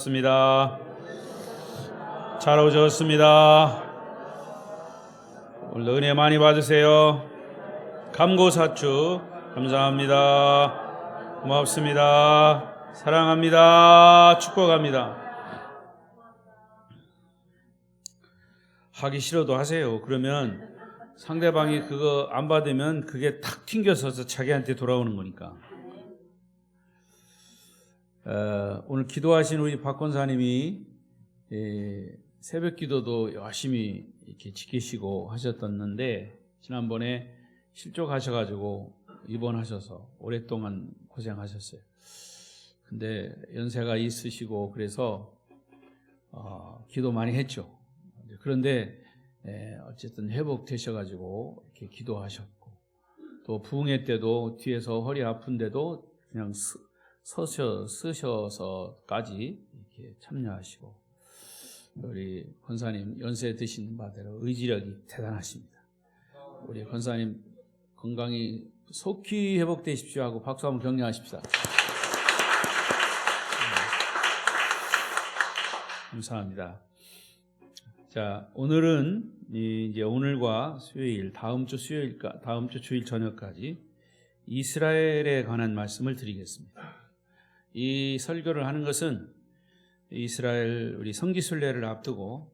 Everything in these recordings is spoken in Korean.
습니다. 잘 오셨습니다. 오늘도 은혜 많이 받으세요. 감고사축 감사합니다. 고맙습니다. 사랑합니다. 축복합니다. 하기 싫어도 하세요. 그러면 상대방이 그거 안 받으면 그게 탁 튕겨서서 자기한테 돌아오는 거니까. 오늘 기도하신 우리 박 권사님이 새벽 기도도 열심히 이렇게 지키시고 하셨었는데 지난번에 실족하셔가지고 입원하셔서 오랫동안 고생하셨어요. 근데 연세가 있으시고 그래서 기도 많이 했죠. 그런데 어쨌든 회복되셔가지고 이렇게 기도하셨고 또 부흥회 때도 뒤에서 허리 아픈데도 그냥 쓰셔서까지 이렇게 참여하시고 우리 권사님 연세 드신 바대로 의지력이 대단하십니다. 우리 권사님 건강히 속히 회복되십시오 하고 박수 한번 격려하십시다. 감사합니다. 자, 오늘은 이제 오늘과 수요일, 다음 주 주일 저녁까지 이스라엘에 관한 말씀을 드리겠습니다. 이 설교를 하는 것은 이스라엘 우리 성지순례를 앞두고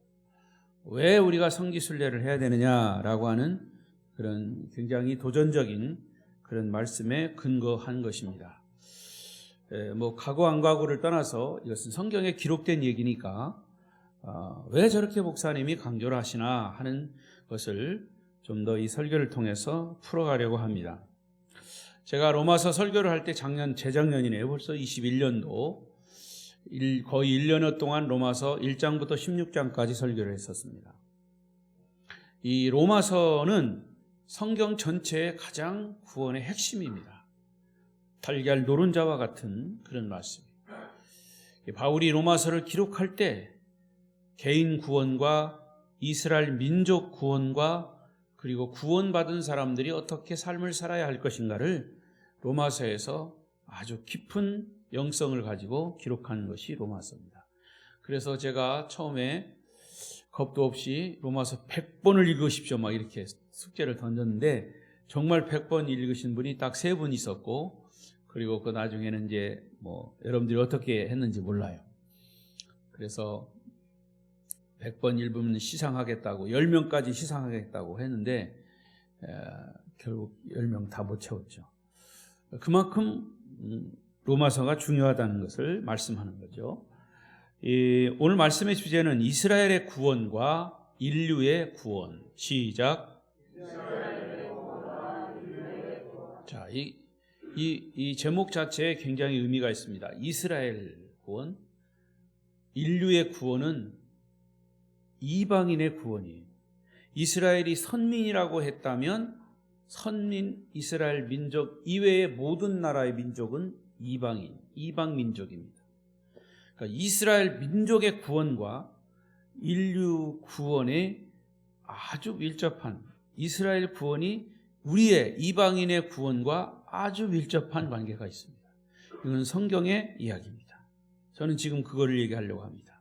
왜 우리가 성지순례를 해야 되느냐라고 하는 그런 굉장히 도전적인 그런 말씀에 근거한 것입니다. 가고 안 가고를 떠나서 이것은 성경에 기록된 얘기니까 왜 저렇게 목사님이 강조를 하시나 하는 것을 좀 더 이 설교를 통해서 풀어가려고 합니다. 제가 로마서 설교를 할 때 재작년이네요. 벌써 21년도 거의 1년여 동안 로마서 1장부터 16장까지 설교를 했었습니다. 이 로마서는 성경 전체의 가장 구원의 핵심입니다. 달걀 노른자와 같은 그런 말씀입니다. 바울이 로마서를 기록할 때 개인 구원과 이스라엘 민족 구원과 그리고 구원받은 사람들이 어떻게 삶을 살아야 할 것인가를 로마서에서 아주 깊은 영성을 가지고 기록한 것이 로마서입니다. 그래서 제가 처음에 겁도 없이 로마서 100번을 읽으십시오 막 이렇게 숙제를 던졌는데 정말 100번 읽으신 분이 딱 3분 있었고 그리고 그 나중에는 이제 여러분들이 어떻게 했는지 몰라요. 그래서 100번 읽으면 시상하겠다고 10명까지 시상하겠다고 했는데 결국 10명 다 못 채웠죠. 그만큼 로마서가 중요하다는 것을 말씀하는 거죠. 오늘 말씀의 주제는 이스라엘의 구원과 인류의 구원. 시작. 자, 이 제목 자체에 굉장히 의미가 있습니다. 이스라엘 구원, 인류의 구원은 이방인의 구원이에요. 이스라엘이 선민이라고 했다면 선민 이스라엘 민족 이외의 모든 나라의 민족은 이방 민족입니다. 그러니까 이스라엘 민족의 구원과 인류 구원에 아주 밀접한 이스라엘 구원이 우리의 이방인의 구원과 아주 밀접한 관계가 있습니다. 이건 성경의 이야기입니다. 저는 지금 그거를 얘기하려고 합니다.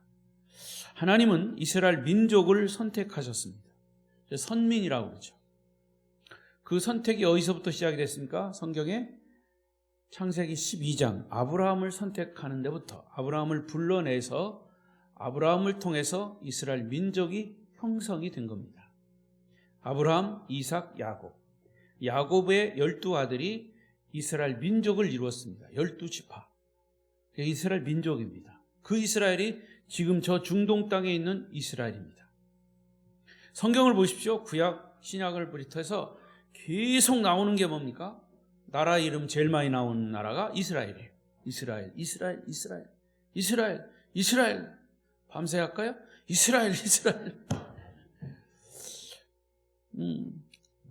하나님은 이스라엘 민족을 선택하셨습니다. 선민이라고 그러죠. 그 선택이 어디서부터 시작이 됐습니까? 성경에 창세기 12장 아브라함을 선택하는 데부터 아브라함을 불러내서 아브라함을 통해서 이스라엘 민족이 형성이 된 겁니다. 아브라함, 이삭, 야곱의 12아들이 이스라엘 민족을 이루었습니다. 12지파. 이스라엘 민족입니다. 그 이스라엘이 지금 저 중동 땅에 있는 이스라엘입니다. 성경을 보십시오. 구약, 신약을 비롯해서 계속 나오는 게 뭡니까? 나라 이름 제일 많이 나오는 나라가 이스라엘이에요. 이스라엘. 밤새 할까요? 이스라엘.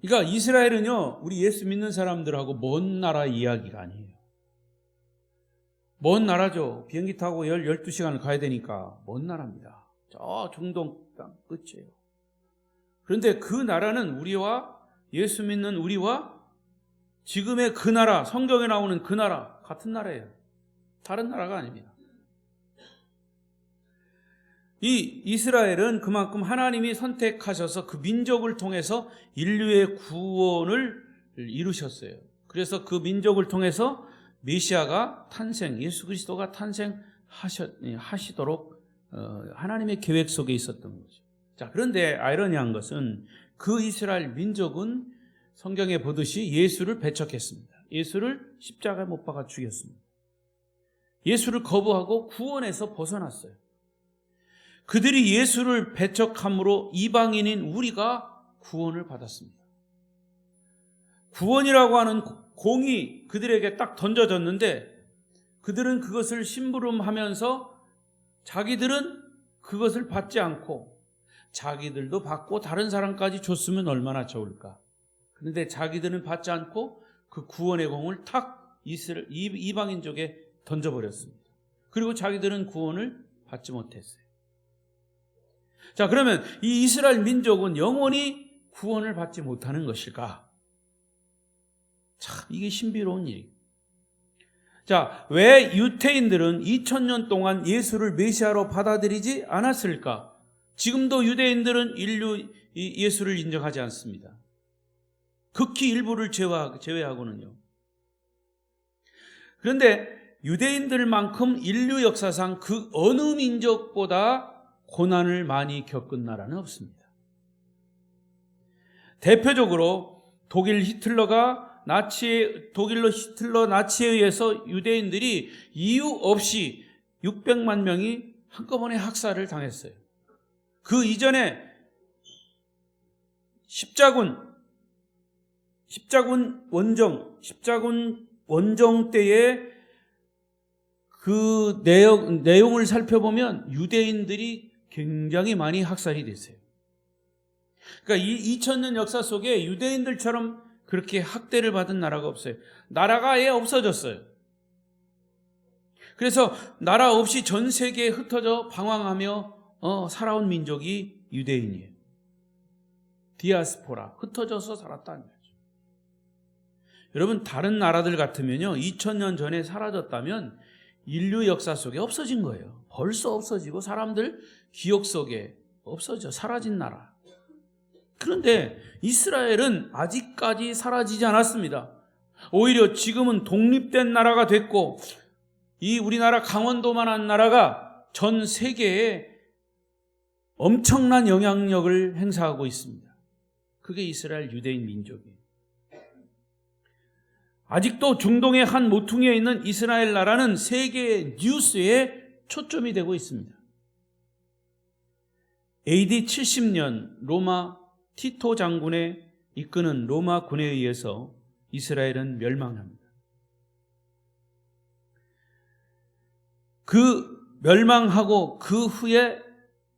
그러니까 이스라엘은요, 우리 예수 믿는 사람들하고 먼 나라 이야기가 아니에요. 먼 나라죠. 비행기 타고 12시간을 가야 되니까 먼 나라입니다. 저 중동 땅 끝이에요. 그런데 그 나라는 예수 믿는 우리와 지금의 그 나라, 성경에 나오는 그 나라 같은 나라예요. 다른 나라가 아닙니다. 이 이스라엘은 그만큼 하나님이 선택하셔서 그 민족을 통해서 인류의 구원을 이루셨어요. 그래서 그 민족을 통해서 메시아가 탄생, 예수 그리스도가 탄생하시도록 하나님의 계획 속에 있었던 거죠. 자, 그런데 아이러니한 것은 그 이스라엘 민족은 성경에 보듯이 예수를 배척했습니다. 예수를 십자가에 못 박아 죽였습니다. 예수를 거부하고 구원에서 벗어났어요. 그들이 예수를 배척함으로 이방인인 우리가 구원을 받았습니다. 구원이라고 하는 공이 그들에게 딱 던져졌는데 그들은 그것을 심부름하면서 자기들은 그것을 받지 않고 자기들도 받고 다른 사람까지 줬으면 얼마나 좋을까. 그런데 자기들은 받지 않고 그 구원의 공을 탁 이방인족에 던져버렸습니다. 그리고 자기들은 구원을 받지 못했어요. 자, 그러면 이 이스라엘 민족은 영원히 구원을 받지 못하는 것일까? 참, 이게 신비로운 일이에요. 자, 왜 유대인들은 2000년 동안 예수를 메시아로 받아들이지 않았을까? 지금도 유대인들은 예수를 인정하지 않습니다. 극히 일부를 제외하고는요. 그런데 유대인들만큼 인류 역사상 그 어느 민족보다 고난을 많이 겪은 나라는 없습니다. 대표적으로 독일로 히틀러 나치에 의해서 유대인들이 이유 없이 600만 명이 한꺼번에 학살을 당했어요. 그 이전에 십자군 원정 때에 그 내용을 살펴보면 유대인들이 굉장히 많이 학살이 됐어요. 그러니까 이 2000년 역사 속에 유대인들처럼 그렇게 학대를 받은 나라가 없어요. 나라가 아예 없어졌어요. 그래서 나라 없이 전 세계에 흩어져 방황하며 살아온 민족이 유대인이에요. 디아스포라, 흩어져서 살았다는 거죠. 여러분, 다른 나라들 같으면요, 2000년 전에 사라졌다면 인류 역사 속에 없어진 거예요. 벌써 없어지고 사람들 기억 속에 없어져 사라진 나라. 그런데 이스라엘은 아직까지 사라지지 않았습니다. 오히려 지금은 독립된 나라가 됐고 이 우리나라 강원도만한 나라가 전 세계에 엄청난 영향력을 행사하고 있습니다. 그게 이스라엘 유대인 민족이에요. 아직도 중동의 한 모퉁이에 있는 이스라엘 나라는 세계 뉴스에 초점이 되고 있습니다. AD 70년 로마 티토 장군의 이끄는 로마 군에 의해서 이스라엘은 멸망합니다. 그 멸망하고 그 후에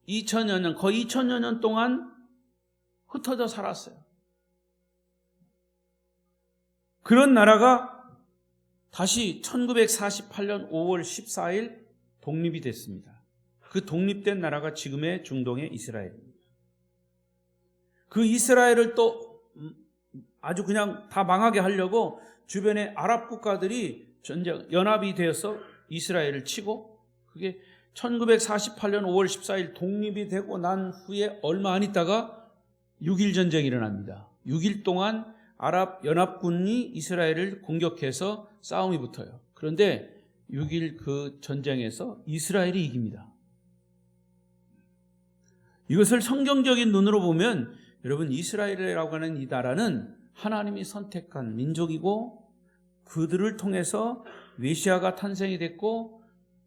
2000여 년, 거의 2000여 년 동안 흩어져 살았어요. 그런 나라가 다시 1948년 5월 14일 독립이 됐습니다. 그 독립된 나라가 지금의 중동의 이스라엘입니다. 그 이스라엘을 또 아주 그냥 다 망하게 하려고 주변의 아랍 국가들이 연합이 되어서 이스라엘을 치고, 그게 1948년 5월 14일 독립이 되고 난 후에 얼마 안 있다가 6.1 전쟁이 일어납니다. 6일 동안 아랍 연합군이 이스라엘을 공격해서 싸움이 붙어요. 그런데 6.1 그 전쟁에서 이스라엘이 이깁니다. 이것을 성경적인 눈으로 보면 여러분, 이스라엘이라고 하는 이 나라는 하나님이 선택한 민족이고 그들을 통해서 메시아가 탄생이 됐고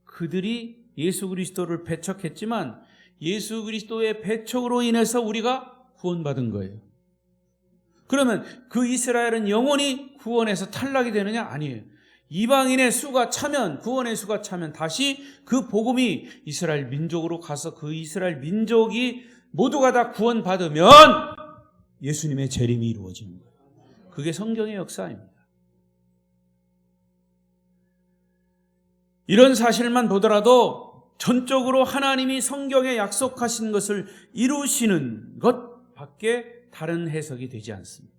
그들이 예수 그리스도를 배척했지만 예수 그리스도의 배척으로 인해서 우리가 구원받은 거예요. 그러면 그 이스라엘은 영원히 구원에서 탈락이 되느냐? 아니에요. 이방인의 수가 차면, 구원의 수가 차면 다시 그 복음이 이스라엘 민족으로 가서 그 이스라엘 민족이 모두가 다 구원받으면 예수님의 재림이 이루어지는 거예요. 그게 성경의 역사입니다. 이런 사실만 보더라도 전적으로 하나님이 성경에 약속하신 것을 이루시는 것 밖에 다른 해석이 되지 않습니다.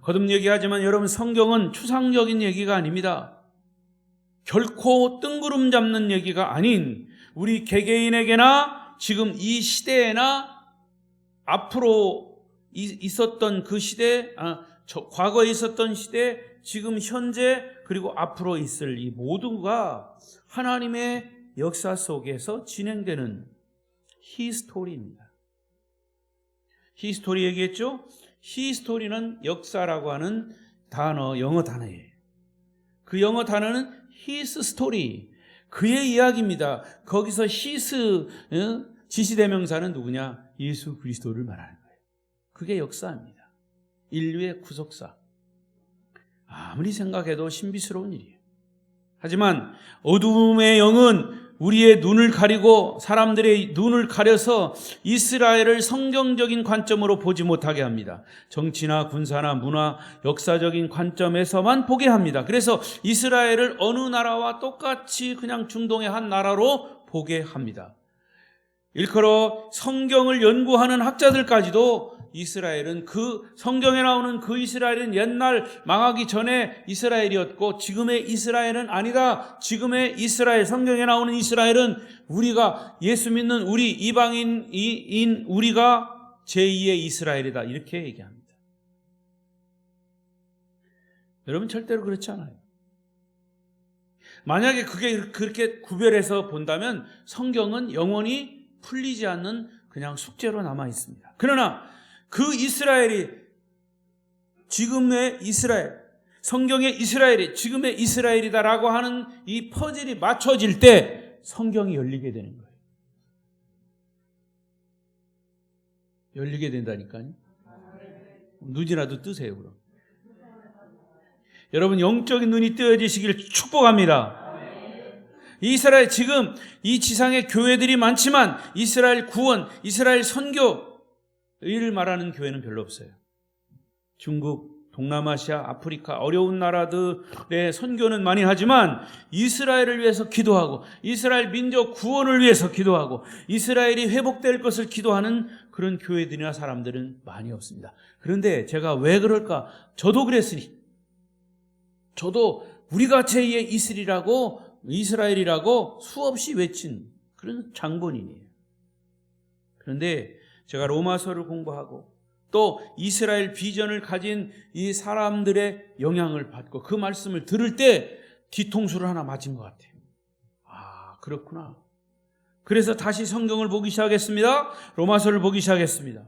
거듭 얘기하지만 여러분, 성경은 추상적인 얘기가 아닙니다. 결코 뜬구름 잡는 얘기가 아닌 우리 개개인에게나 지금 이 시대에나 앞으로 있었던 그 시대, 과거에 있었던 시대, 지금 현재 그리고 앞으로 있을 이 모두가 하나님의 역사 속에서 진행되는 히스토리입니다. 히스토리 얘기했죠? 히스토리는 역사라고 하는 단어, 영어 단어예요. 그 영어 단어는 히스 스토리, 그의 이야기입니다. 거기서 히스, 지시대명사는 누구냐? 예수 그리스도를 말하는 거예요. 그게 역사입니다. 인류의 구속사. 아무리 생각해도 신비스러운 일이에요. 하지만 어두움의 영은 우리의 눈을 가리고 사람들의 눈을 가려서 이스라엘을 성경적인 관점으로 보지 못하게 합니다. 정치나 군사나 문화, 역사적인 관점에서만 보게 합니다. 그래서 이스라엘을 어느 나라와 똑같이 그냥 중동의 한 나라로 보게 합니다. 일컬어 성경을 연구하는 학자들까지도 이스라엘은 그 성경에 나오는 그 이스라엘은 옛날 망하기 전에 이스라엘이었고 지금의 이스라엘은 아니다. 지금의 이스라엘, 성경에 나오는 이스라엘은 우리가 예수 믿는 우리 이방인인 우리가 제2의 이스라엘이다. 이렇게 얘기합니다. 여러분 절대로 그렇지 않아요. 만약에 그게 그렇게 구별해서 본다면 성경은 영원히 풀리지 않는 그냥 숙제로 남아 있습니다. 그러나 그 이스라엘이 지금의 이스라엘, 성경의 이스라엘이 지금의 이스라엘이다라고 하는 이 퍼즐이 맞춰질 때 성경이 열리게 되는 거예요. 열리게 된다니까요. 눈이라도 뜨세요, 그럼. 여러분 영적인 눈이 뜨여지시길 축복합니다. 이스라엘, 지금 이 지상에 교회들이 많지만 이스라엘 구원, 이스라엘 선교 를 말하는 교회는 별로 없어요. 중국, 동남아시아, 아프리카 어려운 나라들의 선교는 많이 하지만 이스라엘을 위해서 기도하고 이스라엘 민족 구원을 위해서 기도하고 이스라엘이 회복될 것을 기도하는 그런 교회들이나 사람들은 많이 없습니다. 그런데 제가 왜 그럴까? 저도 그랬으니, 저도 우리가 제2의 이스라엘이라고 수없이 외친 그런 장본인이에요. 그런데 제가 로마서를 공부하고 또 이스라엘 비전을 가진 이 사람들의 영향을 받고 그 말씀을 들을 때 뒤통수를 하나 맞은 것 같아요. 아, 그렇구나. 그래서 다시 성경을 보기 시작했습니다. 로마서를 보기 시작했습니다.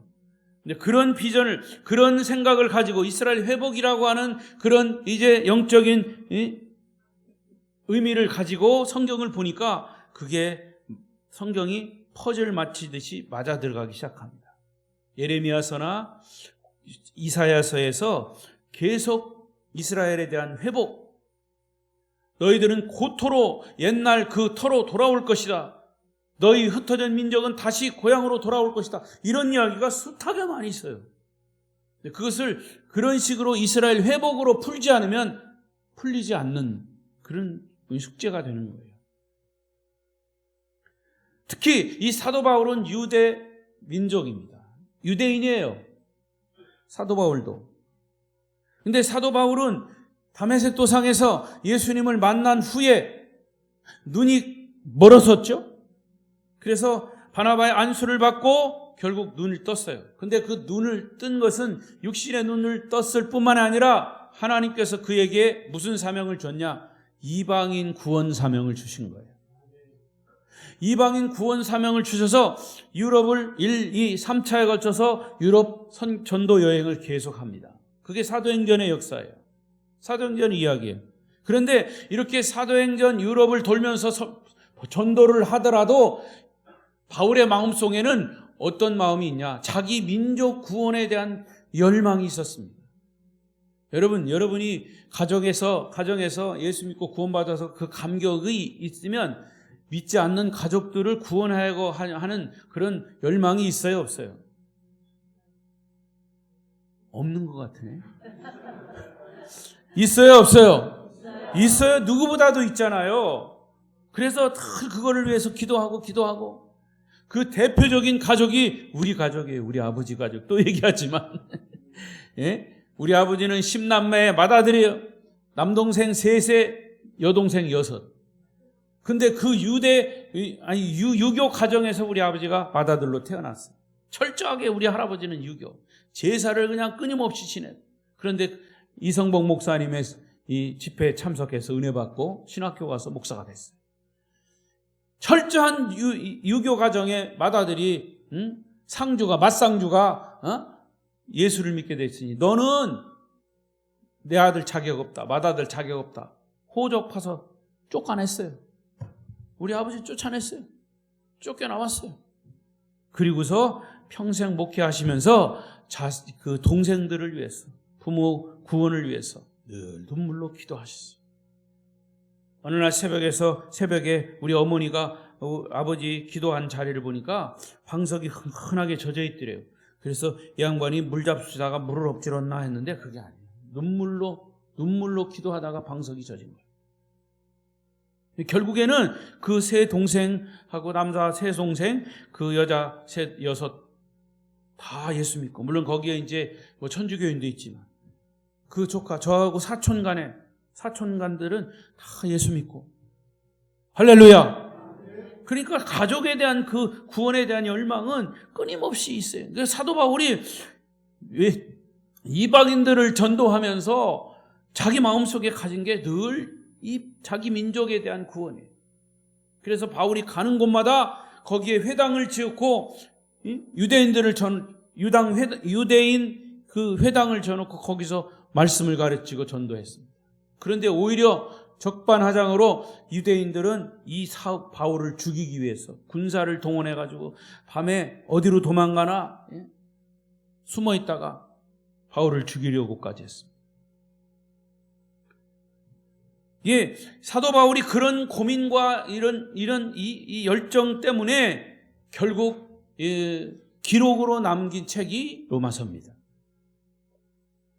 근데 그런 비전을, 그런 생각을 가지고 이스라엘 회복이라고 하는 그런 이제 영적인 의미를 가지고 성경을 보니까 그게 성경이 퍼즐 맞히듯이 맞아 들어가기 시작합니다. 예레미야서나 이사야서에서 계속 이스라엘에 대한 회복, 너희들은 고토로 옛날 그 터로 돌아올 것이다. 너희 흩어진 민족은 다시 고향으로 돌아올 것이다. 이런 이야기가 숱하게 많이 있어요. 그것을 그런 식으로 이스라엘 회복으로 풀지 않으면 풀리지 않는 그런 숙제가 되는 거예요. 특히 이 사도 바울은 유대 민족입니다. 유대인이에요. 사도 바울도. 근데 사도 바울은 다메섹 도상에서 예수님을 만난 후에 눈이 멀어섰죠. 그래서 바나바의 안수를 받고 결국 눈을 떴어요. 근데 그 눈을 뜬 것은 육신의 눈을 떴을 뿐만 아니라 하나님께서 그에게 무슨 사명을 줬냐? 이방인 구원 사명을 주신 거예요. 이방인 구원 사명을 주셔서 유럽을 1, 2, 3차에 걸쳐서 유럽 전도 여행을 계속합니다. 그게 사도행전의 역사예요. 사도행전 이야기예요. 그런데 이렇게 사도행전 유럽을 돌면서 전도를 하더라도 바울의 마음속에는 어떤 마음이 있냐? 자기 민족 구원에 대한 열망이 있었습니다. 여러분이 가정에서 예수 믿고 구원받아서 그 감격이 있으면 믿지 않는 가족들을 구원하려고 하는 그런 열망이 있어요, 없어요? 없는 것 같으네. 있어요, 없어요? 있어요. 누구보다도 있잖아요. 그래서 늘 그거를 위해서 기도하고 그 대표적인 가족이 우리 가족이에요. 우리 아버지 가족. 또 얘기하지만 예? 우리 아버지는 10남매의 맏아들이에요. 남동생 3세, 여동생 6. 근데 그 유교 가정에서 우리 아버지가 맏아들로 태어났어요. 철저하게 우리 할아버지는 유교. 제사를 그냥 끊임없이 지내요. 그런데 이성복 목사님의 이 집회에 참석해서 은혜 받고 신학교 가서 목사가 됐어요. 철저한 유교 가정의 맏아들이 맏상주가 예수를 믿게 됐으니 너는 내 아들 자격 없다. 맏아들 자격 없다. 호적 파서 쫓아냈어요. 우리 아버지 쫓아냈어요. 쫓겨나왔어요. 그리고서 평생 목회하시면서 그 동생들을 위해서, 부모 구원을 위해서 늘 눈물로 기도하셨어요. 어느 날 새벽에 우리 어머니가 아버지 기도한 자리를 보니까 방석이 흔하게 젖어 있더래요. 그래서 이 양반이 물 잡수다가 물을 엎질렀나 했는데 그게 아니에요. 눈물로 기도하다가 방석이 젖은 거예요. 결국에는 그 세 동생하고 남자 세 동생, 그 여자 여섯 다 예수 믿고, 물론 거기에 이제 뭐 천주교인도 있지만 그 조카, 저하고 사촌간들은 다 예수 믿고, 할렐루야. 그러니까 가족에 대한 그 구원에 대한 열망은 끊임없이 있어요. 그래서 사도 바울이 이방인들을 전도하면서 자기 마음속에 가진 게 늘 이 자기 민족에 대한 구원이에요. 그래서 바울이 가는 곳마다 거기에 회당을 지었고 유대인 그 회당을 지어놓고 거기서 말씀을 가르치고 전도했습니다. 그런데 오히려 적반하장으로 유대인들은 이 바울을 죽이기 위해서 군사를 동원해가지고 밤에 어디로 도망가나 숨어 있다가 바울을 죽이려고까지 했습니다. 예, 사도 바울이 그런 고민과 이런 이 열정 때문에 결국 기록으로 남긴 책이 로마서입니다.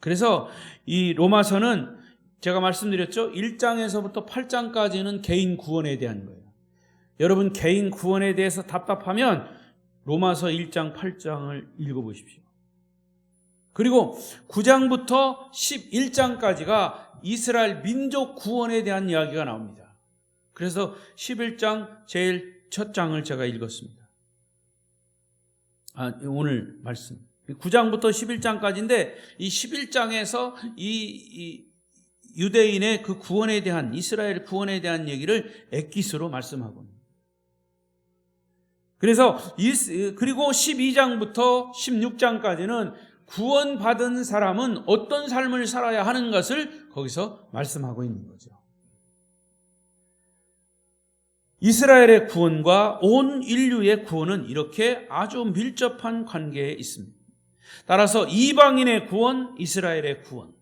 그래서 이 로마서는 제가 말씀드렸죠. 1장에서부터 8장까지는 개인 구원에 대한 거예요. 여러분 개인 구원에 대해서 답답하면 로마서 1장, 8장을 읽어보십시오. 그리고 9장부터 11장까지가 이스라엘 민족 구원에 대한 이야기가 나옵니다. 그래서 11장 제일 첫 장을 제가 읽었습니다. 오늘 말씀 9장부터 11장까지인데 이 11장에서 이 유대인의 그 구원에 대한, 이스라엘 구원에 대한 얘기를 엑기스로 말씀하고, 그래서 그리고 12장부터 16장까지는 구원받은 사람은 어떤 삶을 살아야 하는 것을 거기서 말씀하고 있는 거죠. 이스라엘의 구원과 온 인류의 구원은 이렇게 아주 밀접한 관계에 있습니다. 따라서 이방인의 구원, 이스라엘의 구원,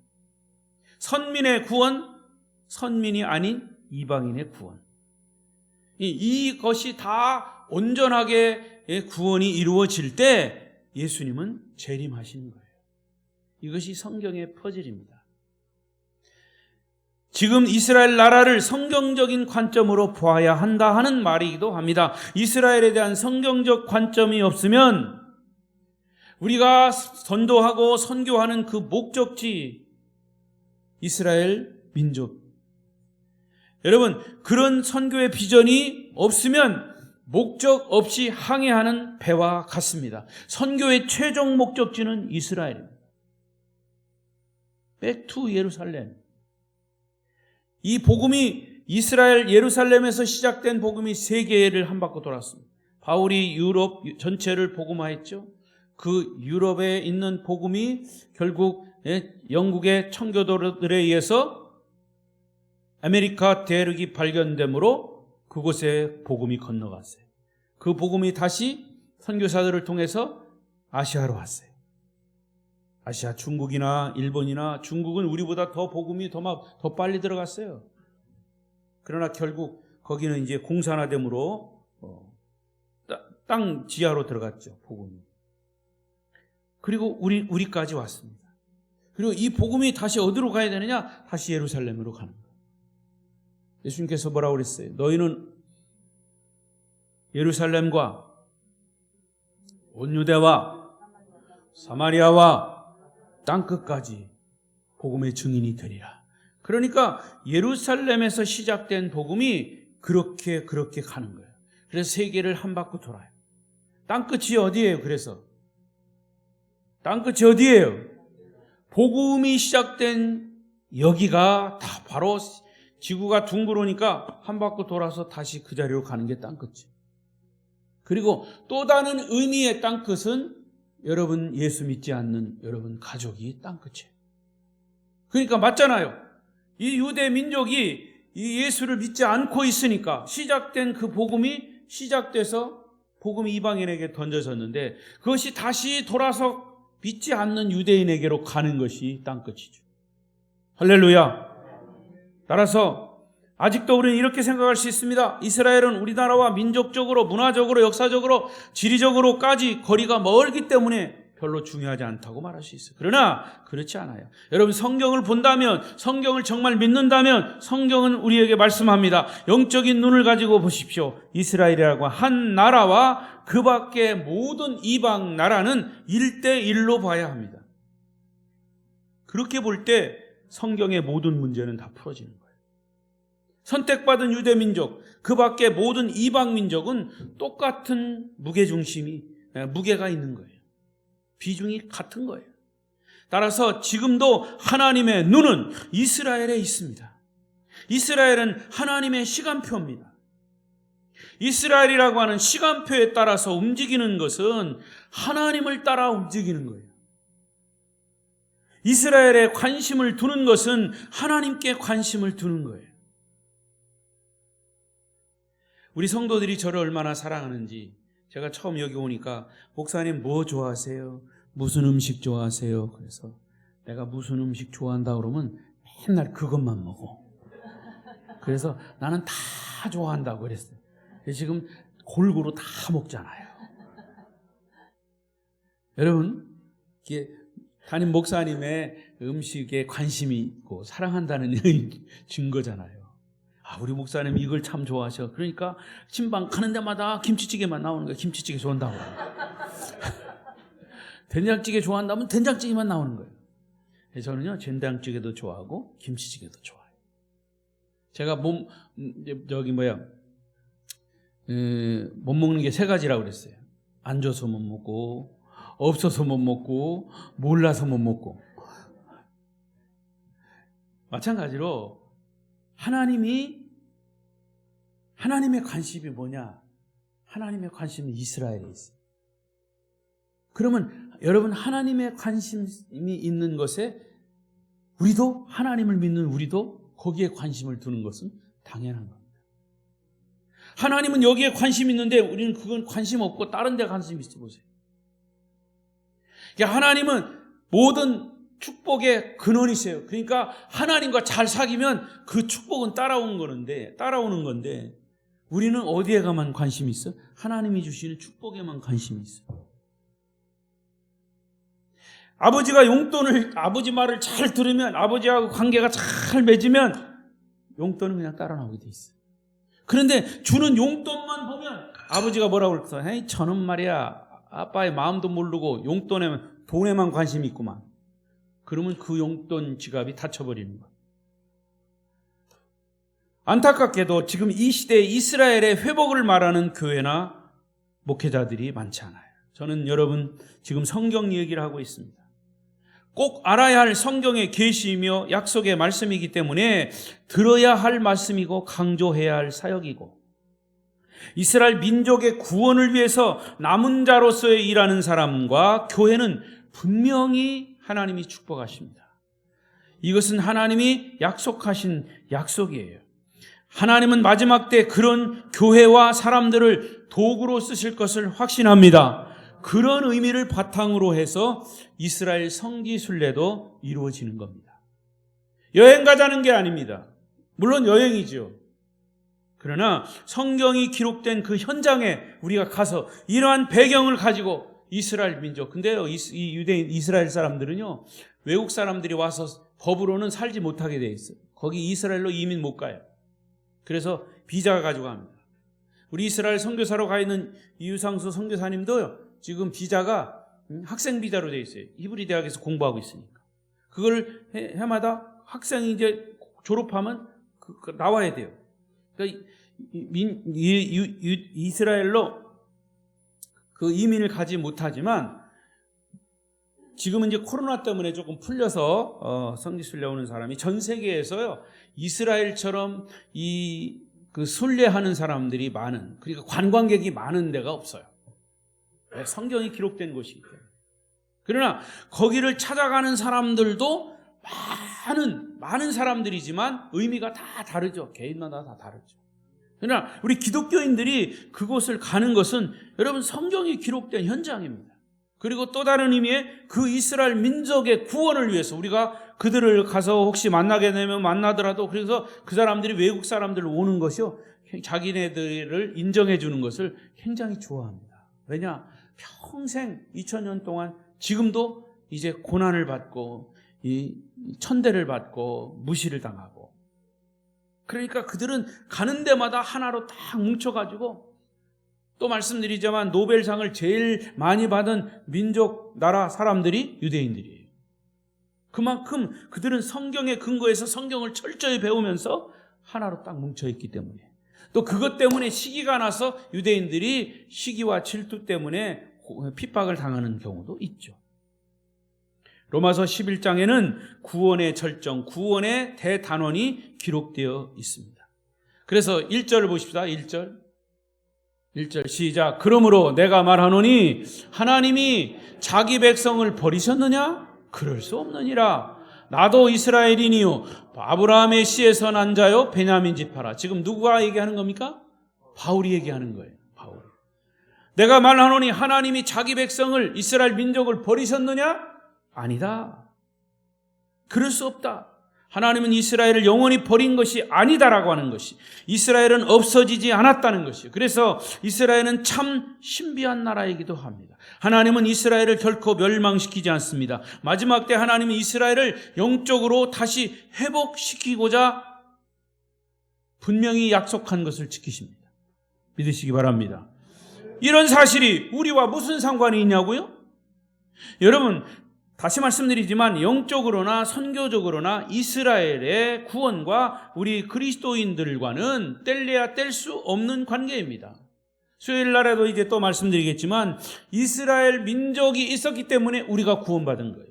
선민의 구원, 선민이 아닌 이방인의 구원, 이것이 다 온전하게 구원이 이루어질 때 예수님은 재림하시는 거예요. 이것이 성경의 퍼즐입니다. 지금 이스라엘 나라를 성경적인 관점으로 보아야 한다 하는 말이기도 합니다. 이스라엘에 대한 성경적 관점이 없으면 우리가 전도하고 선교하는 그 목적지, 이스라엘 민족, 여러분 그런 선교의 비전이 없으면 목적 없이 항해하는 배와 같습니다. 선교의 최종 목적지는 이스라엘입니다. Back to 예루살렘. 이 복음이 이스라엘 예루살렘에서 시작된 복음이 세계를 한 바퀴 돌았습니다. 바울이 유럽 전체를 복음화했죠. 그 유럽에 있는 복음이 결국 영국의 청교도들에 의해서 아메리카 대륙이 발견되므로 그곳에 복음이 건너갔어요. 그 복음이 다시 선교사들을 통해서 아시아로 왔어요. 아시아, 중국이나 일본이나, 중국은 우리보다 더 복음이 더 빨리 들어갔어요. 그러나 결국 거기는 이제 공산화됨으로 땅 지하로 들어갔죠, 복음이. 그리고 우리까지 왔습니다. 그리고 이 복음이 다시 어디로 가야 되느냐? 다시 예루살렘으로 가는 거예요. 예수님께서 뭐라고 그랬어요? 너희는 예루살렘과 온 유대와 사마리아와 땅끝까지 복음의 증인이 되리라. 그러니까 예루살렘에서 시작된 복음이 그렇게 가는 거예요. 그래서 세계를 한 바퀴 돌아요. 땅끝이 어디예요? 그래서 땅끝이 어디예요? 복음이 시작된 여기가 다 바로 지구가 둥그러니까 한 바퀴 돌아서 다시 그 자리로 가는 게 땅끝이에요. 그리고 또 다른 의미의 땅끝은 여러분 예수 믿지 않는 여러분 가족이 땅끝이에요. 그러니까 맞잖아요. 이 유대 민족이 이 예수를 믿지 않고 있으니까 시작된 그 복음이 시작돼서 복음이 이방인에게 던져졌는데 그것이 다시 돌아서 믿지 않는 유대인에게로 가는 것이 땅끝이죠. 할렐루야. 따라서 아직도 우리는 이렇게 생각할 수 있습니다. 이스라엘은 우리나라와 민족적으로, 문화적으로, 역사적으로, 지리적으로까지 거리가 멀기 때문에 별로 중요하지 않다고 말할 수 있어요. 그러나 그렇지 않아요. 여러분 성경을 본다면, 성경을 정말 믿는다면 성경은 우리에게 말씀합니다. 영적인 눈을 가지고 보십시오. 이스라엘이라고 한 나라와 그 밖의 모든 이방 나라는 1대1로 봐야 합니다. 그렇게 볼 때 성경의 모든 문제는 다 풀어지는 거예요. 선택받은 유대민족, 그 밖의 모든 이방민족은 똑같은 무게가 있는 거예요. 비중이 같은 거예요. 따라서 지금도 하나님의 눈은 이스라엘에 있습니다. 이스라엘은 하나님의 시간표입니다. 이스라엘이라고 하는 시간표에 따라서 움직이는 것은 하나님을 따라 움직이는 거예요. 이스라엘에 관심을 두는 것은 하나님께 관심을 두는 거예요. 우리 성도들이 저를 얼마나 사랑하는지 제가 처음 여기 오니까 목사님 뭐 좋아하세요? 무슨 음식 좋아하세요? 그래서 내가 무슨 음식 좋아한다 그러면 맨날 그것만 먹어. 그래서 나는 다 좋아한다고 그랬어요. 지금 골고루 다 먹잖아요. 여러분, 담임 목사님의 음식에 관심이 있고 사랑한다는 증거잖아요. 우리 목사님 이걸 참 좋아하셔. 그러니까 신방 가는 데마다 김치찌개만 나오는 거예요. 김치찌개 좋아한다고. 된장찌개 좋아한다면 된장찌개만 나오는 거예요. 저는요 된장찌개도 좋아하고 김치찌개도 좋아해요. 제가 못 먹는 게 3가지라고 그랬어요. 안 줘서 못 먹고, 없어서 못 먹고, 몰라서 못 먹고. 마찬가지로 하나님의 관심이 뭐냐? 하나님의 관심은 이스라엘에 있어요. 그러면 여러분 하나님의 관심이 있는 것에 우리도 하나님을 믿는 우리도 거기에 관심을 두는 것은 당연한 겁니다. 하나님은 여기에 관심이 있는데 우리는 그건 관심 없고 다른 데 관심 있어 보세요. 하나님은 모든 축복의 근원이세요. 그러니까 하나님과 잘 사귀면 그 축복은 따라오는 건데 우리는 어디에가만 관심이 있어? 하나님이 주시는 축복에만 관심이 있어. 아버지가 아버지 말을 잘 들으면, 아버지하고 관계가 잘 맺으면 용돈은 그냥 따라 나오게 돼 있어. 그런데 주는 용돈만 보면 아버지가 뭐라고 그랬어? 에이, 저는 말이야 아빠의 마음도 모르고 돈에만 관심이 있구만. 그러면 그 용돈 지갑이 닫혀버리는 거야. 안타깝게도 지금 이 시대에 이스라엘의 회복을 말하는 교회나 목회자들이 많지 않아요. 저는 여러분 지금 성경 얘기를 하고 있습니다. 꼭 알아야 할 성경의 계시이며 약속의 말씀이기 때문에 들어야 할 말씀이고 강조해야 할 사역이고, 이스라엘 민족의 구원을 위해서 남은 자로서 일하는 사람과 교회는 분명히 하나님이 축복하십니다. 이것은 하나님이 약속하신 약속이에요. 하나님은 마지막 때 그런 교회와 사람들을 도구로 쓰실 것을 확신합니다. 그런 의미를 바탕으로 해서 이스라엘 성지순례도 이루어지는 겁니다. 여행 가자는 게 아닙니다. 물론 여행이죠. 그러나 성경이 기록된 그 현장에 우리가 가서 이러한 배경을 가지고 이스라엘 민족, 근데요, 이 유대인 이스라엘 사람들은요, 외국 사람들이 와서 법으로는 살지 못하게 돼 있어요. 거기 이스라엘로 이민 못 가요. 그래서 비자 가지고 갑니다. 우리 이스라엘 선교사로 가 있는 이유상수 선교사님도요, 지금 비자가 학생 비자로 돼 있어요. 히브리 대학에서 공부하고 있으니까. 그걸 해마다 학생이 이제 졸업하면 나와야 돼요. 그러니까 이스라엘로 그 이민을 가지 못하지만 지금은 이제 코로나 때문에 조금 풀려서 성지순례 오는 사람이 전 세계에서요 이스라엘처럼 그 순례하는 사람들이 많은, 그러니까 관광객이 많은 데가 없어요. 성경이 기록된 곳이기 때문에. 그러나 거기를 찾아가는 사람들도 많은 사람들이지만 의미가 다 다르죠. 개인마다 다 다르죠. 그러나 우리 기독교인들이 그곳을 가는 것은 여러분 성경이 기록된 현장입니다. 그리고 또 다른 의미의 그 이스라엘 민족의 구원을 위해서 우리가 그들을 가서 혹시 만나게 되면 만나더라도, 그래서 그 사람들이 외국 사람들 오는 것이요 자기네들을 인정해 주는 것을 굉장히 좋아합니다. 왜냐? 평생 2000년 동안 지금도 이제 고난을 받고 이 천대를 받고 무시를 당하고, 그러니까 그들은 가는 데마다 하나로 딱 뭉쳐가지고, 또 말씀드리자만 노벨상을 제일 많이 받은 민족 나라 사람들이 유대인들이에요. 그만큼 그들은 성경에 근거해서 성경을 철저히 배우면서 하나로 딱 뭉쳐있기 때문에, 또 그것 때문에 시기가 나서 유대인들이 시기와 질투 때문에 핍박을 당하는 경우도 있죠. 로마서 11장에는 구원의 절정, 구원의 대단원이 기록되어 있습니다. 그래서 1절을 보십시다. 1절 시작. 그러므로 내가 말하노니 하나님이 자기 백성을 버리셨느냐? 그럴 수 없느니라. 나도 이스라엘이니요 아브라함의 씨에서 난 자요 베냐민 지파라. 지금 누가 얘기하는 겁니까? 바울이 얘기하는 거예요. 바울. 내가 말하노니 하나님이 자기 백성을, 이스라엘 민족을 버리셨느냐? 아니다. 그럴 수 없다. 하나님은 이스라엘을 영원히 버린 것이 아니다라고 하는 것이, 이스라엘은 없어지지 않았다는 것이요. 그래서 이스라엘은 참 신비한 나라이기도 합니다. 하나님은 이스라엘을 결코 멸망시키지 않습니다. 마지막 때 하나님은 이스라엘을 영적으로 다시 회복시키고자 분명히 약속한 것을 지키십니다. 믿으시기 바랍니다. 이런 사실이 우리와 무슨 상관이 있냐고요? 여러분, 다시 말씀드리지만 영적으로나 선교적으로나 이스라엘의 구원과 우리 그리스도인들과는 뗄래야 뗄 수 없는 관계입니다. 수요일 날에도 이제 또 말씀드리겠지만 이스라엘 민족이 있었기 때문에 우리가 구원받은 거예요.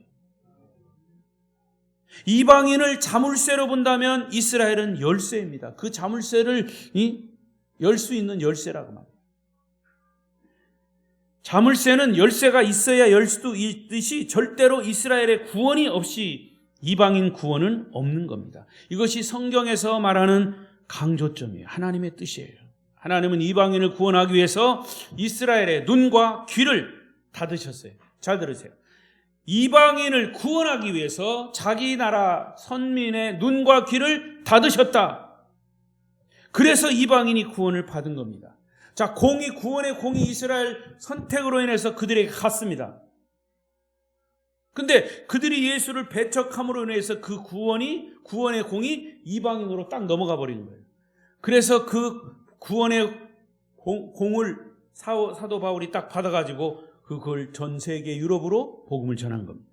이방인을 자물쇠로 본다면 이스라엘은 열쇠입니다. 그 자물쇠를 열 수 있는 열쇠라고 말합니다. 자물쇠는 열쇠가 있어야 열 수도 있듯이 절대로 이스라엘의 구원이 없이 이방인 구원은 없는 겁니다. 이것이 성경에서 말하는 강조점이에요. 하나님의 뜻이에요. 하나님은 이방인을 구원하기 위해서 이스라엘의 눈과 귀를 닫으셨어요. 잘 들으세요. 이방인을 구원하기 위해서 자기 나라 선민의 눈과 귀를 닫으셨다. 그래서 이방인이 구원을 받은 겁니다. 자, 구원의 공이 이스라엘 선택으로 인해서 그들에게 갔습니다. 근데 그들이 예수를 배척함으로 인해서 그 구원의 공이 이방인으로 딱 넘어가 버린 거예요. 그래서 그 구원의 공을 사도 바울이 딱 받아가지고 그걸 전 세계 유럽으로 복음을 전한 겁니다.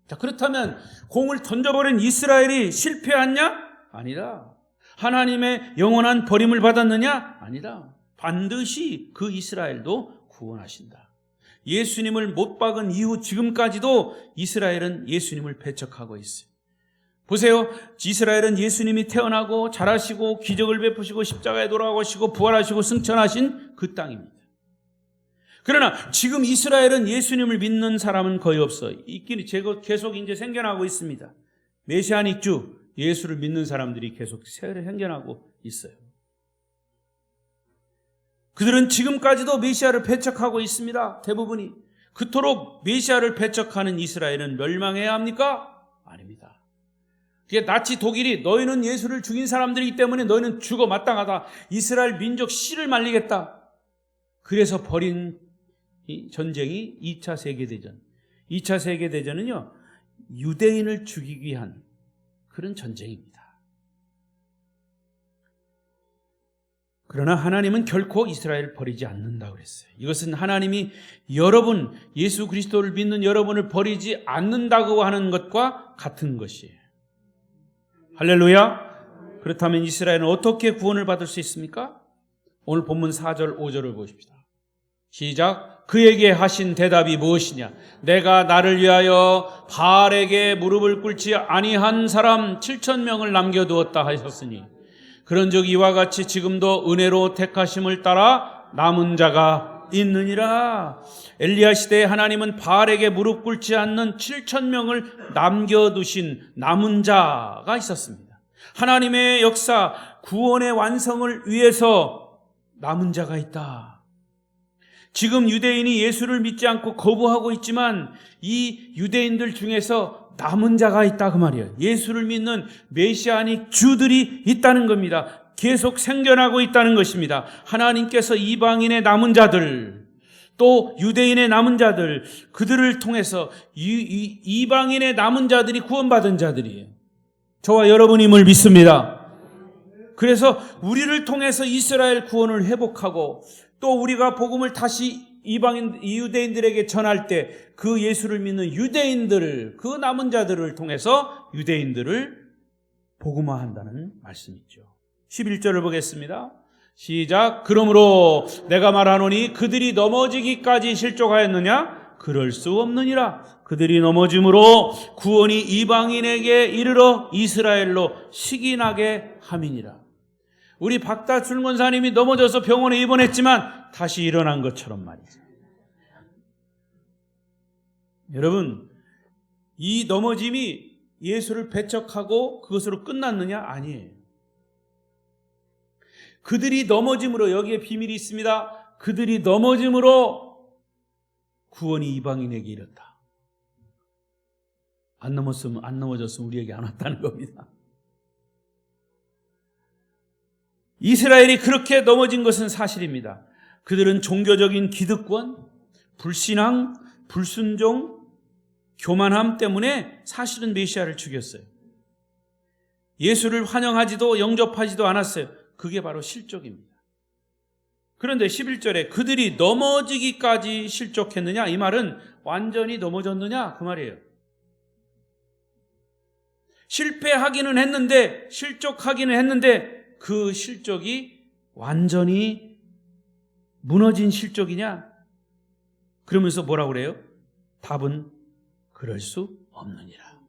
자, 그렇다면 공을 던져버린 이스라엘이 실패했냐? 아니다. 하나님의 영원한 버림을 받았느냐? 아니다. 반드시 그 이스라엘도 구원하신다. 예수님을 못 박은 이후 지금까지도 이스라엘은 예수님을 배척하고 있어요. 보세요. 이스라엘은 예수님이 태어나고 자라시고 기적을 베푸시고 십자가에 돌아가시고 부활하시고 승천하신 그 땅입니다. 그러나 지금 이스라엘은 예수님을 믿는 사람은 거의 없어요. 있긴 계속 이제 생겨나고 있습니다. 메시아닉 주, 예수를 믿는 사람들이 계속 생겨나고 있어요. 그들은 지금까지도 메시아를 배척하고 있습니다. 대부분이. 그토록 메시아를 배척하는 이스라엘은 멸망해야 합니까? 아닙니다. 그게 나치 독일이 너희는 예수를 죽인 사람들이기 때문에 너희는 죽어 마땅하다. 이스라엘 민족 씨를 말리겠다. 그래서 벌인 이 전쟁이 2차 세계대전. 2차 세계대전은요, 유대인을 죽이기 위한 그런 전쟁입니다. 그러나 하나님은 결코 이스라엘을 버리지 않는다고 그랬어요. 이것은 하나님이 여러분, 예수 그리스도를 믿는 여러분을 버리지 않는다고 하는 것과 같은 것이에요. 할렐루야. 그렇다면 이스라엘은 어떻게 구원을 받을 수 있습니까? 오늘 본문 4절 5절을 보십시다. 시작. 그에게 하신 대답이 무엇이냐? 내가 나를 위하여 바알에게 무릎을 꿇지 아니한 사람 7,000명을 남겨두었다 하셨으니 그런즉 이와 같이 지금도 은혜로 택하심을 따라 남은 자가 있느니라. 엘리야 시대에 하나님은 바알에게 무릎 꿇지 않는 7,000명을 남겨두신 남은 자가 있었습니다. 하나님의 역사, 구원의 완성을 위해서 남은 자가 있다. 지금 유대인이 예수를 믿지 않고 거부하고 있지만 이 유대인들 중에서 남은 자가 있다 그 말이에요. 예수를 믿는 메시아닉 주들이 있다는 겁니다. 계속 생겨나고 있다는 것입니다. 하나님께서 이방인의 남은 자들, 또 유대인의 남은 자들, 그들을 통해서 이방인의 남은 자들이 구원받은 자들이에요. 저와 여러분임을 믿습니다. 그래서 우리를 통해서 이스라엘 구원을 회복하고 또 우리가 복음을 다시 유대인들에게 전할 때 그 예수를 믿는 유대인들을, 그 남은 자들을 통해서 유대인들을 복음화한다는 말씀이죠. 11절을 보겠습니다. 시작. 그러므로 내가 말하노니 그들이 넘어지기까지 실족하였느냐? 그럴 수 없느니라. 그들이 넘어짐으로 구원이 이방인에게 이르러 이스라엘로 식인하게 함이니라. 우리 박다출 권사님이 넘어져서 병원에 입원했지만 다시 일어난 것처럼 말이죠. 여러분, 이 넘어짐이 예수를 배척하고 그것으로 끝났느냐? 아니에요. 그들이 넘어짐으로, 여기에 비밀이 있습니다. 그들이 넘어짐으로 구원이 이방인에게 이르렀다. 안 넘어졌으면 우리에게 안 왔다는 겁니다. 이스라엘이 그렇게 넘어진 것은 사실입니다. 그들은 종교적인 기득권, 불신앙, 불순종, 교만함 때문에 사실은 메시아를 죽였어요. 예수를 환영하지도 영접하지도 않았어요. 그게 바로 실족입니다. 그런데 11절에 그들이 넘어지기까지 실족했느냐? 이 말은 완전히 넘어졌느냐? 그 말이에요. 실패하기는 했는데, 실족하기는 했는데 그 실족이 완전히 무너진 실족이냐? 그러면서 뭐라고 그래요? 답은 그럴 수 없느니라.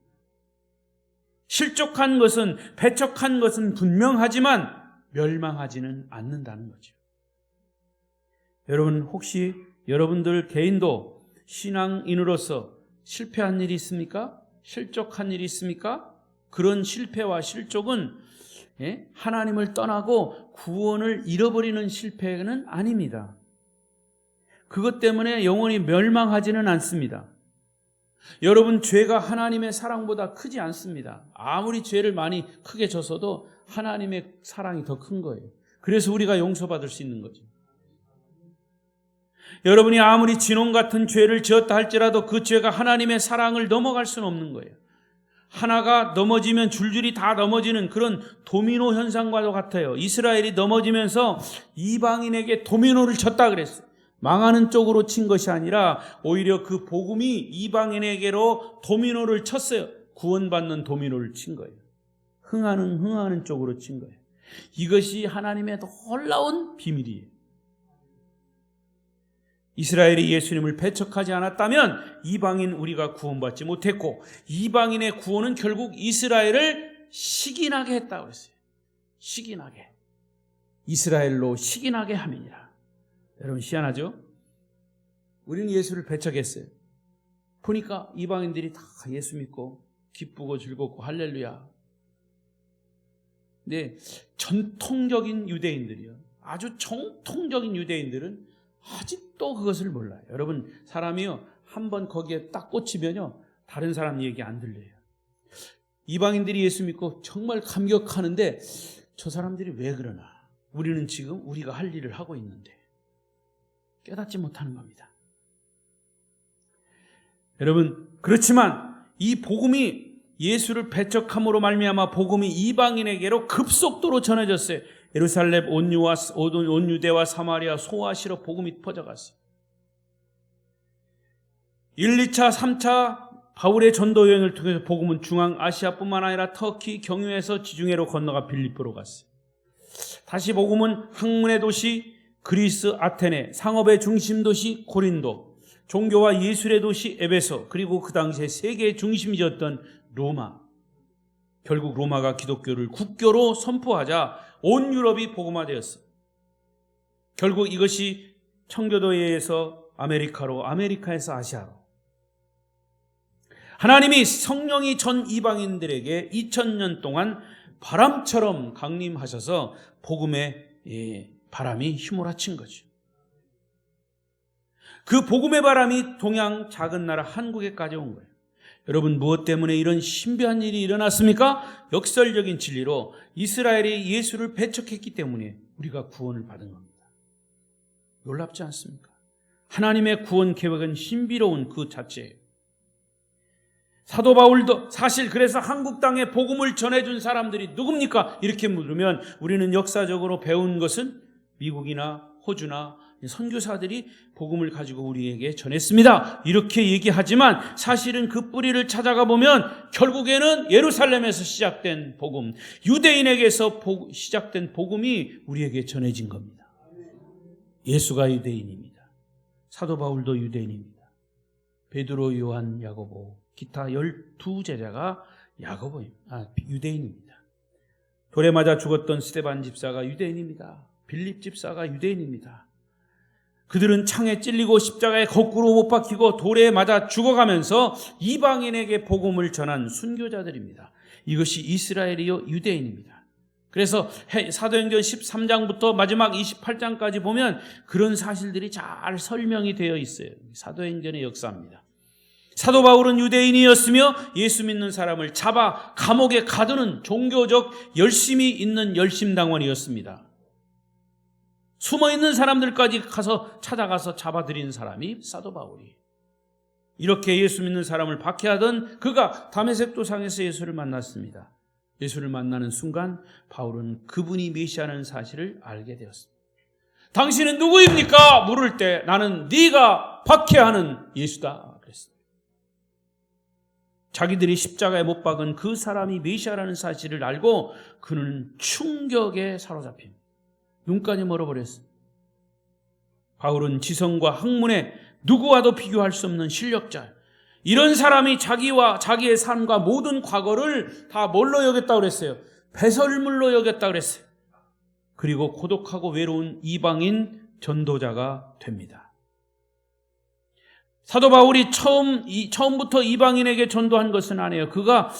실족한 것은, 배척한 것은 분명하지만 멸망하지는 않는다는 거죠. 여러분, 혹시 여러분들 개인도 신앙인으로서 실패한 일이 있습니까? 실족한 일이 있습니까? 그런 실패와 실족은 하나님을 떠나고 구원을 잃어버리는 실패는 아닙니다. 그것 때문에 영원히 멸망하지는 않습니다. 여러분, 죄가 하나님의 사랑보다 크지 않습니다. 아무리 죄를 많이 크게 졌어도 하나님의 사랑이 더 큰 거예요. 그래서 우리가 용서받을 수 있는 거죠. 여러분이 아무리 진홍 같은 죄를 지었다 할지라도 그 죄가 하나님의 사랑을 넘어갈 수는 없는 거예요. 하나가 넘어지면 줄줄이 다 넘어지는 그런 도미노 현상과도 같아요. 이스라엘이 넘어지면서 이방인에게 도미노를 쳤다 그랬어요. 망하는 쪽으로 친 것이 아니라 오히려 그 복음이 이방인에게로 도미노를 쳤어요. 구원받는 도미노를 친 거예요. 흥하는 쪽으로 친 거예요. 이것이 하나님의 놀라운 비밀이에요. 이스라엘이 예수님을 배척하지 않았다면 이방인 우리가 구원받지 못했고, 이방인의 구원은 결국 이스라엘을 식인하게 했다고 했어요. 식인하게. 이스라엘로 식인하게 함이니라. 여러분, 희한하죠? 우리는 예수를 배척했어요. 보니까 이방인들이 다 예수 믿고 기쁘고 즐겁고 할렐루야. 근데 전통적인 유대인들이요, 아주 정통적인 유대인들은 아직도 그것을 몰라요. 여러분, 사람이요, 한번 거기에 딱 꽂히면요, 다른 사람 얘기 안 들려요. 이방인들이 예수 믿고 정말 감격하는데 저 사람들이 왜 그러나? 우리는 지금 우리가 할 일을 하고 있는데 깨닫지 못하는 겁니다. 여러분, 그렇지만 이 복음이 예수를 배척함으로 말미암아 복음이 이방인에게로 급속도로 전해졌어요. 예루살렘 온 유대와 사마리아 소아시로 복음이 퍼져갔어요. 1, 2차, 3차 바울의 전도 여행을 통해서 복음은 중앙아시아뿐만 아니라 터키, 경유에서 지중해로 건너가 빌립보로 갔어요. 다시 복음은 학문의 도시 그리스 아테네, 상업의 중심 도시 고린도, 종교와 예술의 도시 에베소, 그리고 그 당시에 세계의 중심지였던 로마. 결국 로마가 기독교를 국교로 선포하자 온 유럽이 복음화되었어요. 결국 이것이 청교도에서 아메리카로, 아메리카에서 아시아로. 하나님이 성령이 전 이방인들에게 2000년 동안 바람처럼 강림하셔서 복음의 바람이 휘몰아친 거죠. 그 복음의 바람이 동양 작은 나라 한국에까지 온 거예요. 여러분, 무엇 때문에 이런 신비한 일이 일어났습니까? 역설적인 진리로 이스라엘이 예수를 배척했기 때문에 우리가 구원을 받은 겁니다. 놀랍지 않습니까? 하나님의 구원 계획은 신비로운 그 자체예요. 사도 바울도 사실 그래서 한국 땅에 복음을 전해준 사람들이 누굽니까? 이렇게 물으면 우리는 역사적으로 배운 것은 미국이나 호주나 선교사들이 복음을 가지고 우리에게 전했습니다. 이렇게 얘기하지만 사실은 그 뿌리를 찾아가 보면 결국에는 예루살렘에서 시작된 복음, 유대인에게서 시작된 복음이 우리에게 전해진 겁니다. 예수가 유대인입니다. 사도 바울도 유대인입니다. 베드로, 요한, 야고보, 기타 12제자가 유대인입니다. 돌에 맞아 죽었던 스데반 집사가 유대인입니다. 빌립 집사가 유대인입니다. 그들은 창에 찔리고 십자가에 거꾸로 못 박히고 돌에 맞아 죽어가면서 이방인에게 복음을 전한 순교자들입니다. 이것이 이스라엘이요 유대인입니다. 그래서 사도행전 13장부터 마지막 28장까지 보면 그런 사실들이 잘 설명이 되어 있어요. 사도행전의 역사입니다. 사도 바울은 유대인이었으며 예수 믿는 사람을 잡아 감옥에 가두는 종교적 열심이 있는 열심당원이었습니다. 숨어있는 사람들까지 찾아가서 잡아들인 사람이 사도 바울이. 이렇게 예수 믿는 사람을 박해하던 그가 다메섹 도상에서 예수를 만났습니다. 예수를 만나는 순간 바울은 그분이 메시아라는 사실을 알게 되었습니다. 당신은 누구입니까? 물을 때 나는 네가 박해하는 예수다 그랬습니다. 자기들이 십자가에 못 박은 그 사람이 메시아라는 사실을 알고 그는 충격에 사로잡힙니다. 눈까지 멀어버렸어요. 바울은 지성과 학문에 누구와도 비교할 수 없는 실력자. 이런 사람이 자기와 자기의 삶과 모든 과거를 다 뭘로 여겼다고 그랬어요? 배설물로 여겼다고 그랬어요. 그리고 고독하고 외로운 이방인 전도자가 됩니다. 사도 바울이 처음부터 이방인에게 전도한 것은 아니에요. 그가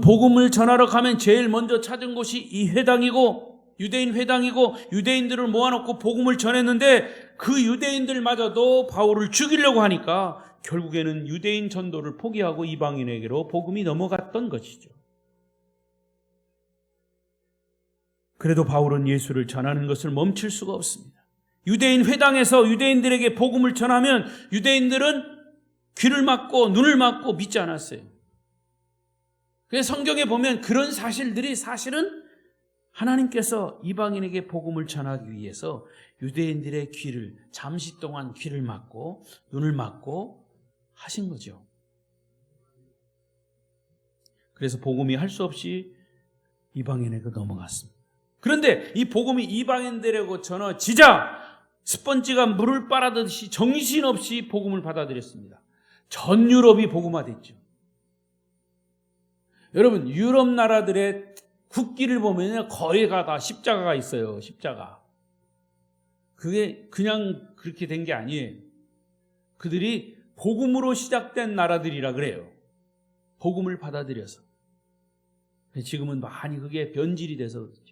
복음을 전하러 가면 제일 먼저 찾은 곳이 이 회당이고 유대인 회당이고 유대인들을 모아놓고 복음을 전했는데 그 유대인들마저도 바울을 죽이려고 하니까 결국에는 유대인 전도를 포기하고 이방인에게로 복음이 넘어갔던 것이죠. 그래도 바울은 예수를 전하는 것을 멈출 수가 없습니다. 유대인 회당에서 유대인들에게 복음을 전하면 유대인들은 귀를 막고 눈을 막고 믿지 않았어요. 그래서 성경에 보면 그런 사실들이 사실은 하나님께서 이방인에게 복음을 전하기 위해서 유대인들의 귀를 잠시 동안 귀를 막고 눈을 막고 하신 거죠. 그래서 복음이 할 수 없이 이방인에게 넘어갔습니다. 그런데 이 복음이 이방인들에게 전해지자 스펀지가 물을 빨아들듯이 정신없이 복음을 받아들였습니다. 전 유럽이 복음화됐죠. 여러분, 유럽 나라들의 국기를 보면 거의 다 십자가가 있어요. 십자가. 그게 그냥 그렇게 된 게 아니에요. 그들이 복음으로 시작된 나라들이라 그래요. 복음을 받아들여서. 지금은 많이 그게 변질이 돼서 그렇죠.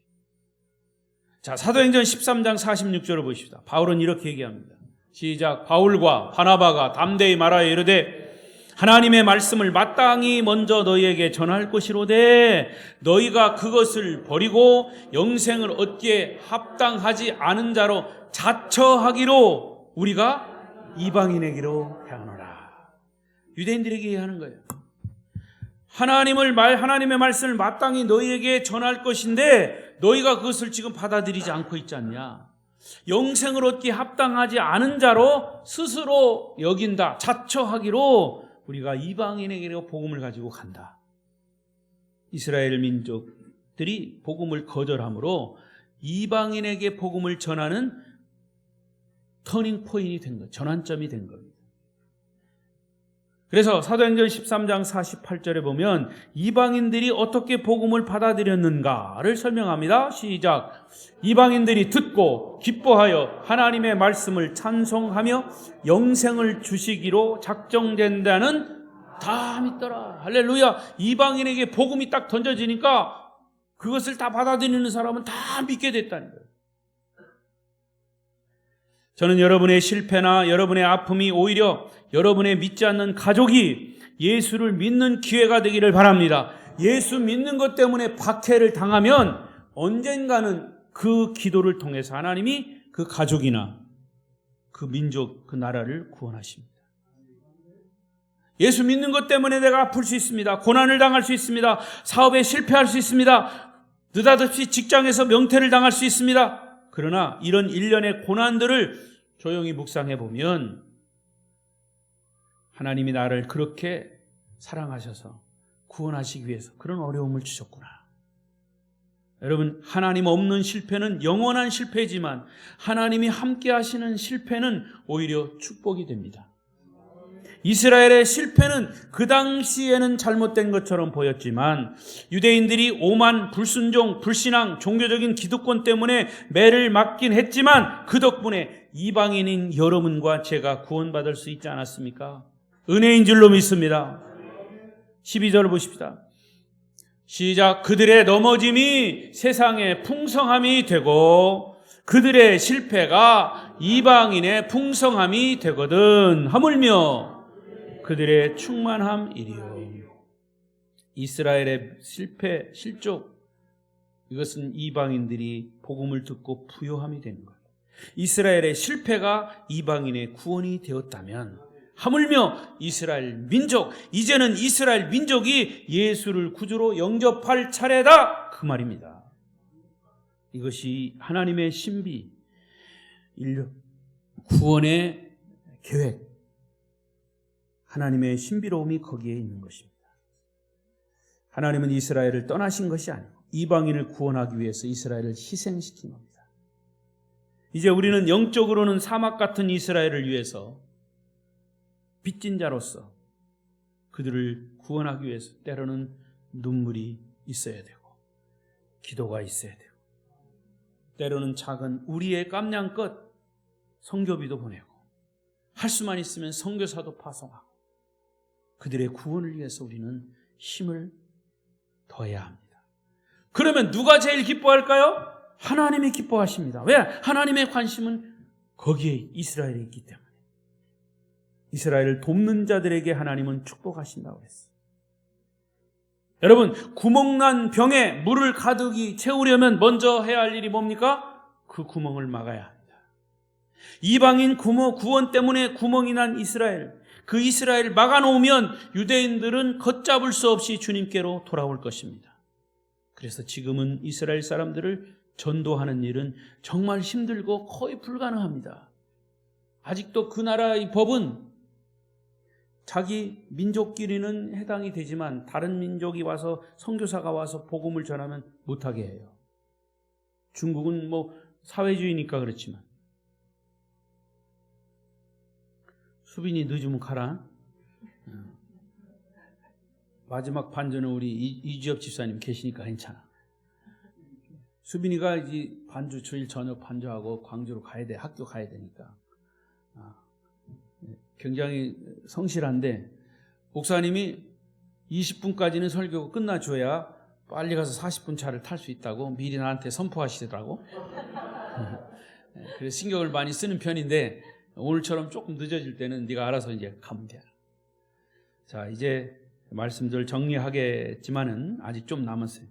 자, 사도행전 13장 46절을 보십시다. 바울은 이렇게 얘기합니다. 시작. 바울과 바나바가 담대히 말하여 이르되 하나님의 말씀을 마땅히 먼저 너희에게 전할 것이로되 너희가 그것을 버리고 영생을 얻기에 합당하지 않은 자로 자처하기로 우리가 이방인에게로 향하노라. 유대인들에게 하는 거예요. 하나님의 말씀을 마땅히 너희에게 전할 것인데 너희가 그것을 지금 받아들이지 않고 있지 않냐. 영생을 얻기에 합당하지 않은 자로 스스로 여긴다. 자처하기로 우리가 이방인에게 복음을 가지고 간다. 이스라엘 민족들이 복음을 거절함으로 이방인에게 복음을 전하는 터닝 포인트이 된 것, 전환점이 된 겁니다. 그래서 사도행전 13장 48절에 보면 이방인들이 어떻게 복음을 받아들였는가를 설명합니다. 시작. 이방인들이 듣고 기뻐하여 하나님의 말씀을 찬송하며 영생을 주시기로 작정된다는 다 믿더라. 할렐루야. 이방인에게 복음이 딱 던져지니까 그것을 다 받아들이는 사람은 다 믿게 됐다는 거예요. 저는 여러분의 실패나 여러분의 아픔이 오히려 여러분의 믿지 않는 가족이 예수를 믿는 기회가 되기를 바랍니다. 예수 믿는 것 때문에 박해를 당하면 언젠가는 그 기도를 통해서 하나님이 그 가족이나 그 민족, 그 나라를 구원하십니다. 예수 믿는 것 때문에 내가 아플 수 있습니다. 고난을 당할 수 있습니다. 사업에 실패할 수 있습니다. 느닷없이 직장에서 명퇴를 당할 수 있습니다. 그러나 이런 일련의 고난들을 조용히 묵상해 보면 하나님이 나를 그렇게 사랑하셔서 구원하시기 위해서 그런 어려움을 주셨구나. 여러분, 하나님 없는 실패는 영원한 실패지만 하나님이 함께 하시는 실패는 오히려 축복이 됩니다. 이스라엘의 실패는 그 당시에는 잘못된 것처럼 보였지만 유대인들이 오만, 불순종, 불신앙, 종교적인 기득권 때문에 매를 맞긴 했지만 그 덕분에 이방인인 여러분과 제가 구원받을 수 있지 않았습니까? 은혜인 줄로 믿습니다. 12절을 보십시다. 시작. 그들의 넘어짐이 세상의 풍성함이 되고 그들의 실패가 이방인의 풍성함이 되거든 하물며 그들의 충만함이리요. 이스라엘의 실패, 실족, 이것은 이방인들이 복음을 듣고 부요함이 되는 거예요. 이스라엘의 실패가 이방인의 구원이 되었다면 하물며 이스라엘 민족, 이제는 이스라엘 민족이 예수를 구주로 영접할 차례다, 그 말입니다. 이것이 하나님의 신비, 인류 구원의 계획, 하나님의 신비로움이 거기에 있는 것입니다. 하나님은 이스라엘을 떠나신 것이 아니고 이방인을 구원하기 위해서 이스라엘을 희생시킨 겁니다. 이제 우리는 영적으로는 사막 같은 이스라엘을 위해서 빚진 자로서 그들을 구원하기 위해서 때로는 눈물이 있어야 되고 기도가 있어야 되고 때로는 작은 우리의 깜냥껏 선교비도 보내고 할 수만 있으면 선교사도 파송하고 그들의 구원을 위해서 우리는 힘을 더해야 합니다. 그러면 누가 제일 기뻐할까요? 하나님이 기뻐하십니다. 왜? 하나님의 관심은 거기에 이스라엘에 있기 때문에. 이스라엘을 돕는 자들에게 하나님은 축복하신다고 했어요. 여러분, 구멍난 병에 물을 가득히 채우려면 먼저 해야 할 일이 뭡니까? 그 구멍을 막아야 합니다. 이방인 구원 때문에 구멍이 난 이스라엘, 그 이스라엘 막아놓으면 유대인들은 걷잡을 수 없이 주님께로 돌아올 것입니다. 그래서 지금은 이스라엘 사람들을 전도하는 일은 정말 힘들고 거의 불가능합니다. 아직도 그 나라의 법은 자기 민족끼리는 해당이 되지만 다른 민족이 와서 선교사가 와서 복음을 전하면 못하게 해요. 중국은 뭐 사회주의니까 그렇지만. 수빈이 늦으면 가라. 마지막 반주는 우리 이주엽 집사님 계시니까 괜찮아. 수빈이가 이제 반주 주일 저녁 반주하고 광주로 가야 돼. 학교 가야 되니까. 굉장히 성실한데 목사님이 20분까지는 설교가 끝나줘야 빨리 가서 40분 차를 탈 수 있다고 미리 나한테 선포하시더라고. 그래서 신경을 많이 쓰는 편인데 오늘처럼 조금 늦어질 때는 네가 알아서 이제 가면 돼. 자, 이제 말씀들 정리하겠지만은 아직 좀 남았어요.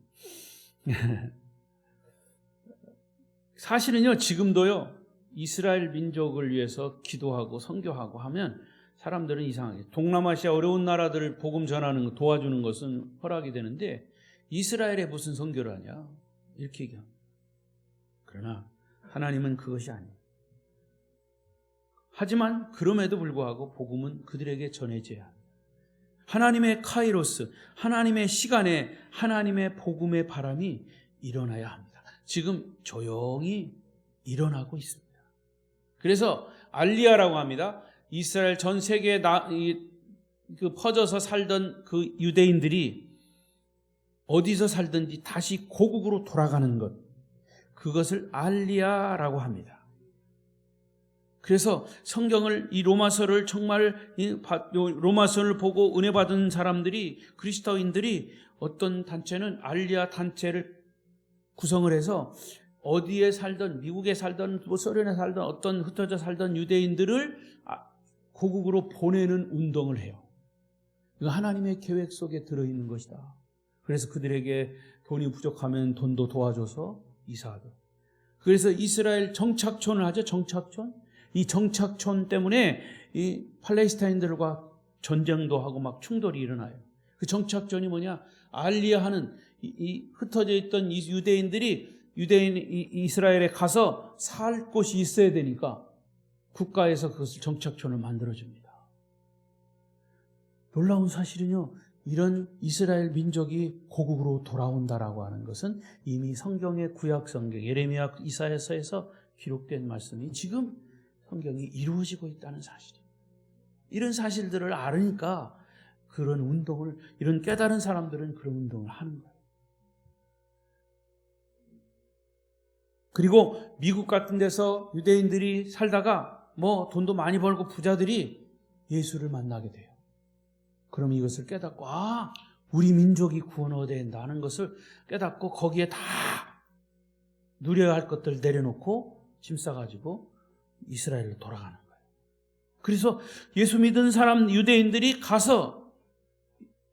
사실은요, 지금도요, 이스라엘 민족을 위해서 기도하고 선교하고 하면 사람들은 이상하게 동남아시아 어려운 나라들을 복음 전하는 거 도와주는 것은 허락이 되는데 이스라엘에 무슨 선교를 하냐 이렇게 얘기합니다. 그러나 하나님은 그것이 아니에요. 하지만 그럼에도 불구하고 복음은 그들에게 전해져야 합니다. 하나님의 카이로스, 하나님의 시간에 하나님의 복음의 바람이 일어나야 합니다. 지금 조용히 일어나고 있습니다. 그래서 알리야라고 합니다. 이스라엘 전 세계에 퍼져서 살던 그 유대인들이 어디서 살든지 다시 고국으로 돌아가는 것, 그것을 알리야라고 합니다. 그래서 성경을, 이 로마서를 정말, 로마서를 보고 은혜 받은 사람들이, 그리스도인들이, 어떤 단체는 알리야 단체를 구성을 해서 어디에 살던, 미국에 살던, 소련에 살던, 어떤 흩어져 살던 유대인들을 고국으로 보내는 운동을 해요. 이거 하나님의 계획 속에 들어있는 것이다. 그래서 그들에게 돈이 부족하면 돈도 도와줘서 이사하도록. 그래서 이스라엘 정착촌을 하죠. 정착촌. 이 정착촌 때문에 이 팔레스타인들과 전쟁도 하고 막 충돌이 일어나요. 그 정착촌이 뭐냐? 알리야하는 이 흩어져 있던 이 유대인들이 이스라엘에 가서 살 곳이 있어야 되니까 국가에서 그것을 정착촌을 만들어줍니다. 놀라운 사실은요, 이런 이스라엘 민족이 고국으로 돌아온다라고 하는 것은 이미 성경의 구약 성경, 예레미야, 이사야서에서 기록된 말씀이 지금 성경이 이루어지고 있다는 사실이에요. 이런 사실들을 알으니까 그런 운동을, 이런 깨달은 사람들은 그런 운동을 하는 거예요. 그리고 미국 같은 데서 유대인들이 살다가 뭐 돈도 많이 벌고 부자들이 예수를 만나게 돼요. 그럼 이것을 깨닫고, 우리 민족이 구원 얻어야 된다는 것을 깨닫고 거기에 다 누려야 할 것들을 내려놓고 짐 싸가지고 이스라엘로 돌아가는 거예요. 그래서 예수 믿은 사람 유대인들이 가서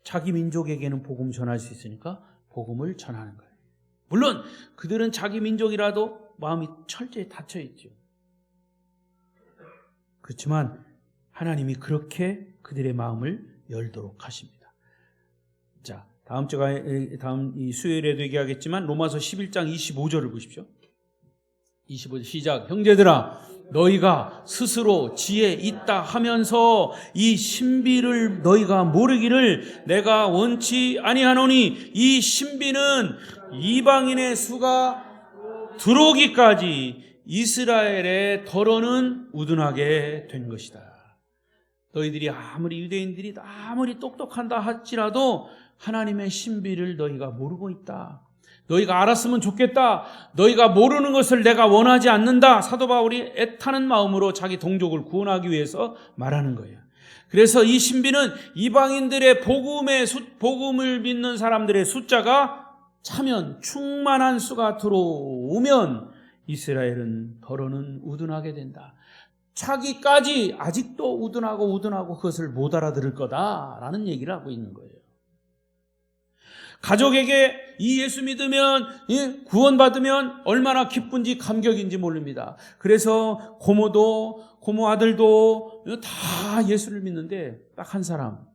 자기 민족에게는 복음 전할 수 있으니까 복음을 전하는 거예요. 물론 그들은 자기 민족이라도 마음이 철저히 닫혀 있죠. 그렇지만 하나님이 그렇게 그들의 마음을 열도록 하십니다. 자, 다음 이 수요일에도 얘기하겠지만 로마서 11장 25절을 보십시오. 25절 시작. 형제들아, 너희가 스스로 지혜 있다 하면서 이 신비를 너희가 모르기를 내가 원치 아니하노니, 이 신비는 이방인의 수가 들어오기까지 이스라엘의 더러는 우둔하게 된 것이다. 너희들이 아무리 유대인들이 아무리 똑똑한다 할지라도 하나님의 신비를 너희가 모르고 있다. 너희가 알았으면 좋겠다. 너희가 모르는 것을 내가 원하지 않는다. 사도 바울이 애타는 마음으로 자기 동족을 구원하기 위해서 말하는 거예요. 그래서 이 신비는 이방인들의 복음을 믿는 사람들의 숫자가 차면, 충만한 수가 들어오면 이스라엘은 더러는 우둔하게 된다. 차기까지 아직도 우둔하고 그것을 못 알아들을 거다라는 얘기를 하고 있는 거예요. 가족에게 이 예수 믿으면, 구원받으면 얼마나 기쁜지 감격인지 모릅니다. 그래서 고모 아들도 다 예수를 믿는데 딱 한 사람,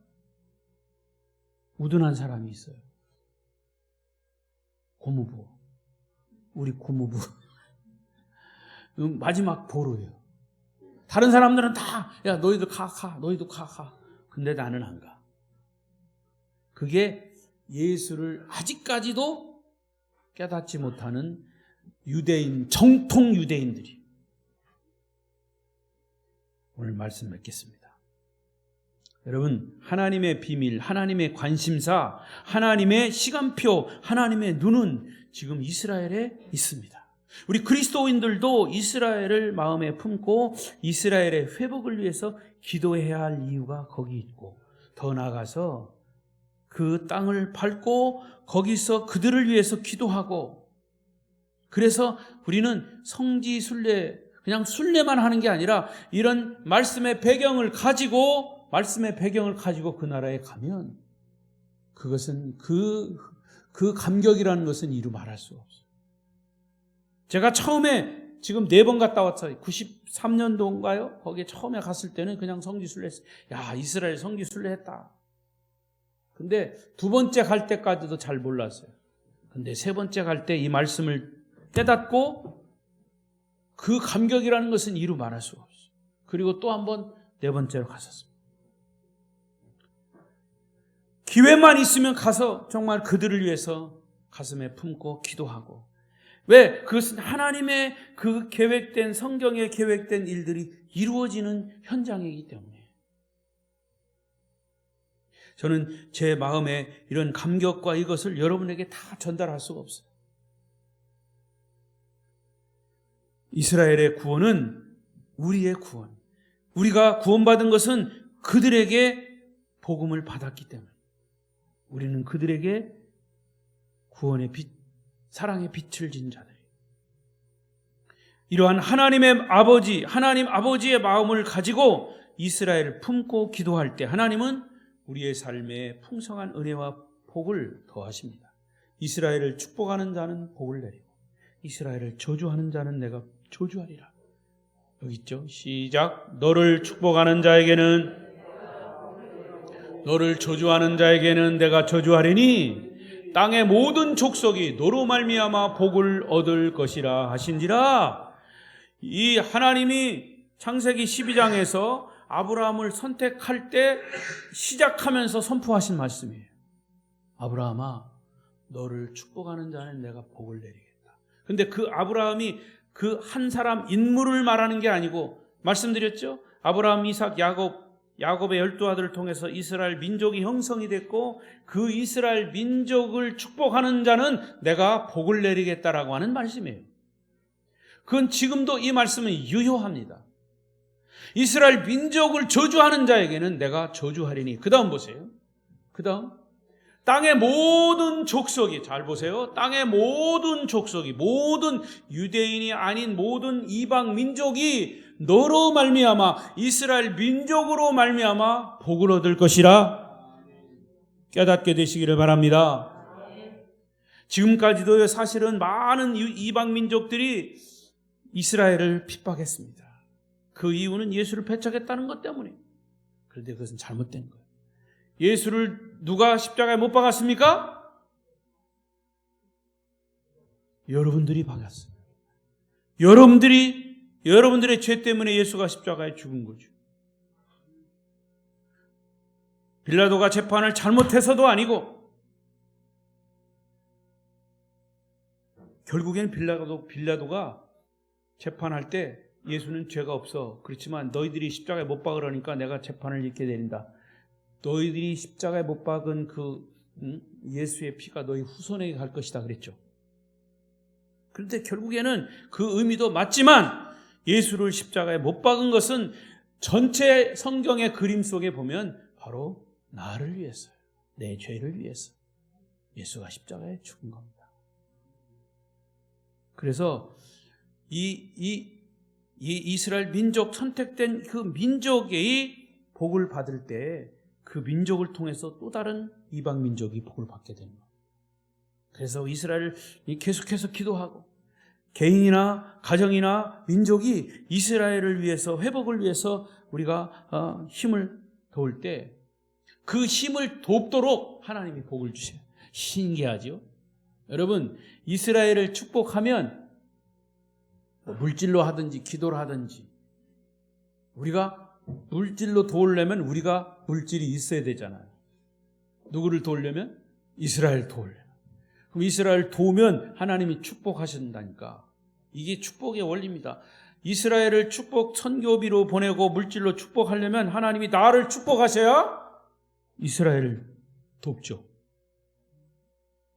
우둔한 사람이 있어요. 고모부. 우리 고모부. 마지막 보루예요. 다른 사람들은 다, 야, 너희도 너희도 가. 근데 나는 안 가. 그게 예수를 아직까지도 깨닫지 못하는 정통 유대인들이. 오늘 말씀 맺겠습니다. 여러분, 하나님의 비밀, 하나님의 관심사, 하나님의 시간표, 하나님의 눈은 지금 이스라엘에 있습니다. 우리 그리스도인들도 이스라엘을 마음에 품고 이스라엘의 회복을 위해서 기도해야 할 이유가 거기 있고, 더 나아가서 그 땅을 밟고 거기서 그들을 위해서 기도하고, 그래서 우리는 성지 순례, 그냥 순례만 하는 게 아니라 이런 말씀의 배경을 가지고 그 나라에 가면 그것은 그 감격이라는 것은 이루 말할 수가 없어요. 제가 처음에 지금 4번 갔다 왔어요. 93년도인가요? 거기에 처음에 갔을 때는 그냥 성지순례 했어요. 야, 이스라엘 성지순례 했다. 근데 2번째 갈 때까지도 잘 몰랐어요. 근데 3번째 갈 때 이 말씀을 깨닫고 그 감격이라는 것은 이루 말할 수가 없어요. 그리고 또 한 번 4번째로 갔었습니다. 기회만 있으면 가서 정말 그들을 위해서 가슴에 품고 기도하고, 왜? 그것은 하나님의 그 계획된, 성경에 계획된 일들이 이루어지는 현장이기 때문에. 저는 제 마음에 이런 감격과 이것을 여러분에게 다 전달할 수가 없어요. 이스라엘의 구원은 우리의 구원. 우리가 구원받은 것은 그들에게 복음을 받았기 때문에 우리는 그들에게 구원의 빛, 사랑의 빛을 진 자들이에요. 이러한 하나님 아버지의 마음을 가지고 이스라엘을 품고 기도할 때 하나님은 우리의 삶에 풍성한 은혜와 복을 더하십니다. 이스라엘을 축복하는 자는 복을 내리고 이스라엘을 저주하는 자는 내가 저주하리라. 여기 있죠? 시작. 너를 축복하는 자에게는, 너를 저주하는 자에게는 내가 저주하리니 땅의 모든 족속이 너로 말미암아 복을 얻을 것이라 하신지라. 이 하나님이 창세기 12장에서 아브라함을 선택할 때 시작하면서 선포하신 말씀이에요. 아브라함아, 너를 축복하는 자는 내가 복을 내리겠다. 근데 그 아브라함이 그 한 사람 인물을 말하는 게 아니고, 말씀드렸죠? 아브라함, 이삭, 야곱의 12아들을 통해서 이스라엘 민족이 형성이 됐고 그 이스라엘 민족을 축복하는 자는 내가 복을 내리겠다라고 하는 말씀이에요. 그건 지금도 이 말씀은 유효합니다. 이스라엘 민족을 저주하는 자에게는 내가 저주하리니. 그 다음 보세요. 그 다음, 땅의 모든 족속이, 잘 보세요. 땅의 모든 족속이, 모든 유대인이 아닌 모든 이방 민족이 너로 말미암아, 이스라엘 민족으로 말미암아 복을 얻을 것이라 깨닫게 되시기를 바랍니다. 지금까지도 사실은 많은 이방 민족들이 이스라엘을 핍박했습니다. 그 이유는 예수를 배척했다는 것 때문에. 그런데 그것은 잘못된 거예요. 예수를 누가 십자가에 못 박았습니까? 여러분들이 박았어요. 여러분들의 죄 때문에 예수가 십자가에 죽은 거죠. 빌라도가 재판을 잘못해서도 아니고, 결국엔 빌라도가 재판할 때 예수는 죄가 없어. 그렇지만 너희들이 십자가에 못 박으라니까 내가 재판을 잊게 내린다. 너희들이 십자가에 못 박은 예수의 피가 너희 후손에게 갈 것이다 그랬죠. 그런데 결국에는 그 의미도 맞지만 예수를 십자가에 못 박은 것은 전체 성경의 그림 속에 보면 바로 나를 위해서요. 내 죄를 위해서 예수가 십자가에 죽은 겁니다. 그래서 이 이스라엘 민족, 선택된 그 민족의 복을 받을 때 그 민족을 통해서 또 다른 이방 민족이 복을 받게 되는 거예요. 그래서 이스라엘이 계속해서 기도하고 개인이나 가정이나 민족이 이스라엘을 위해서, 회복을 위해서 우리가 힘을 도울 때 그 힘을 돕도록 하나님이 복을 주세요. 신기하죠? 여러분, 이스라엘을 축복하면 물질로 하든지 기도로 하든지, 우리가 물질로 도우려면 우리가 물질이 있어야 되잖아요. 누구를 도우려면? 이스라엘 도우려면. 그럼 이스라엘 도우면 하나님이 축복하신다니까. 이게 축복의 원리입니다. 이스라엘을 축복 선교비로 보내고 물질로 축복하려면 하나님이 나를 축복하셔야 이스라엘을 돕죠.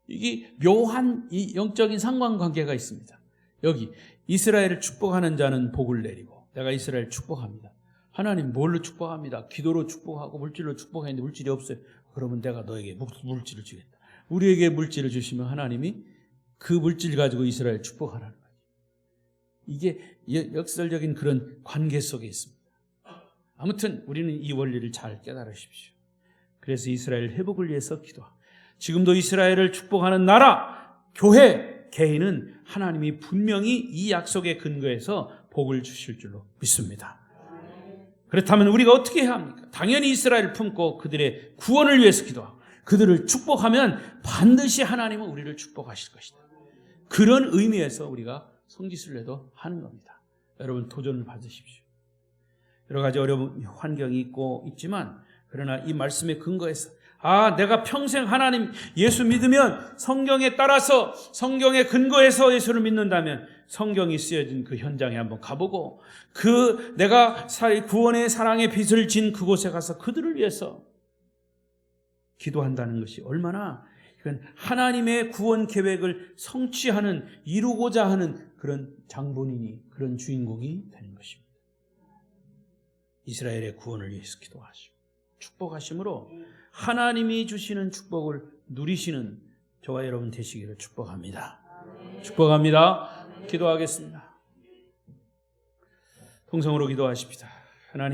이게 묘한 이 영적인 상관관계가 있습니다. 여기 이스라엘을 축복하는 자는 복을 내리고, 내가 이스라엘 축복합니다. 하나님 뭘로 축복합니다. 기도로 축복하고 물질로 축복했는데 물질이 없어요. 그러면 내가 너에게 물질을 주겠다. 우리에게 물질을 주시면 하나님이 그 물질 가지고 이스라엘 축복하라는 거죠. 이게 역설적인 그런 관계 속에 있습니다. 아무튼 우리는 이 원리를 잘 깨달으십시오. 그래서 이스라엘 회복을 위해서 기도하고, 지금도 이스라엘을 축복하는 나라, 교회, 개인은 하나님이 분명히 이 약속에 근거해서 복을 주실 줄로 믿습니다. 그렇다면 우리가 어떻게 해야 합니까? 당연히 이스라엘을 품고 그들의 구원을 위해서 기도하고 그들을 축복하면 반드시 하나님은 우리를 축복하실 것이다. 그런 의미에서 우리가 성지순례도 하는 겁니다. 여러분, 도전을 받으십시오. 여러 가지 어려운 환경이 있지만, 그러나 이 말씀에 근거해서 내가 평생 하나님 예수 믿으면 성경에 따라서 성경에 근거해서 예수를 믿는다면 성경이 쓰여진 그 현장에 한번 가보고 내가 구원의 사랑의 빚을 진 그곳에 가서 그들을 위해서 기도한다는 것이 얼마나 이건 하나님의 구원 계획을 성취하는 이루고자 하는 그런 장본인이 그런 주인공이 되는 것입니다. 이스라엘의 구원을 위해서 기도하시고 축복하심으로 하나님이 주시는 축복을 누리시는 저와 여러분 되시기를 축복합니다. 축복합니다. 기도하겠습니다. 통성으로 기도하십시다. 하나님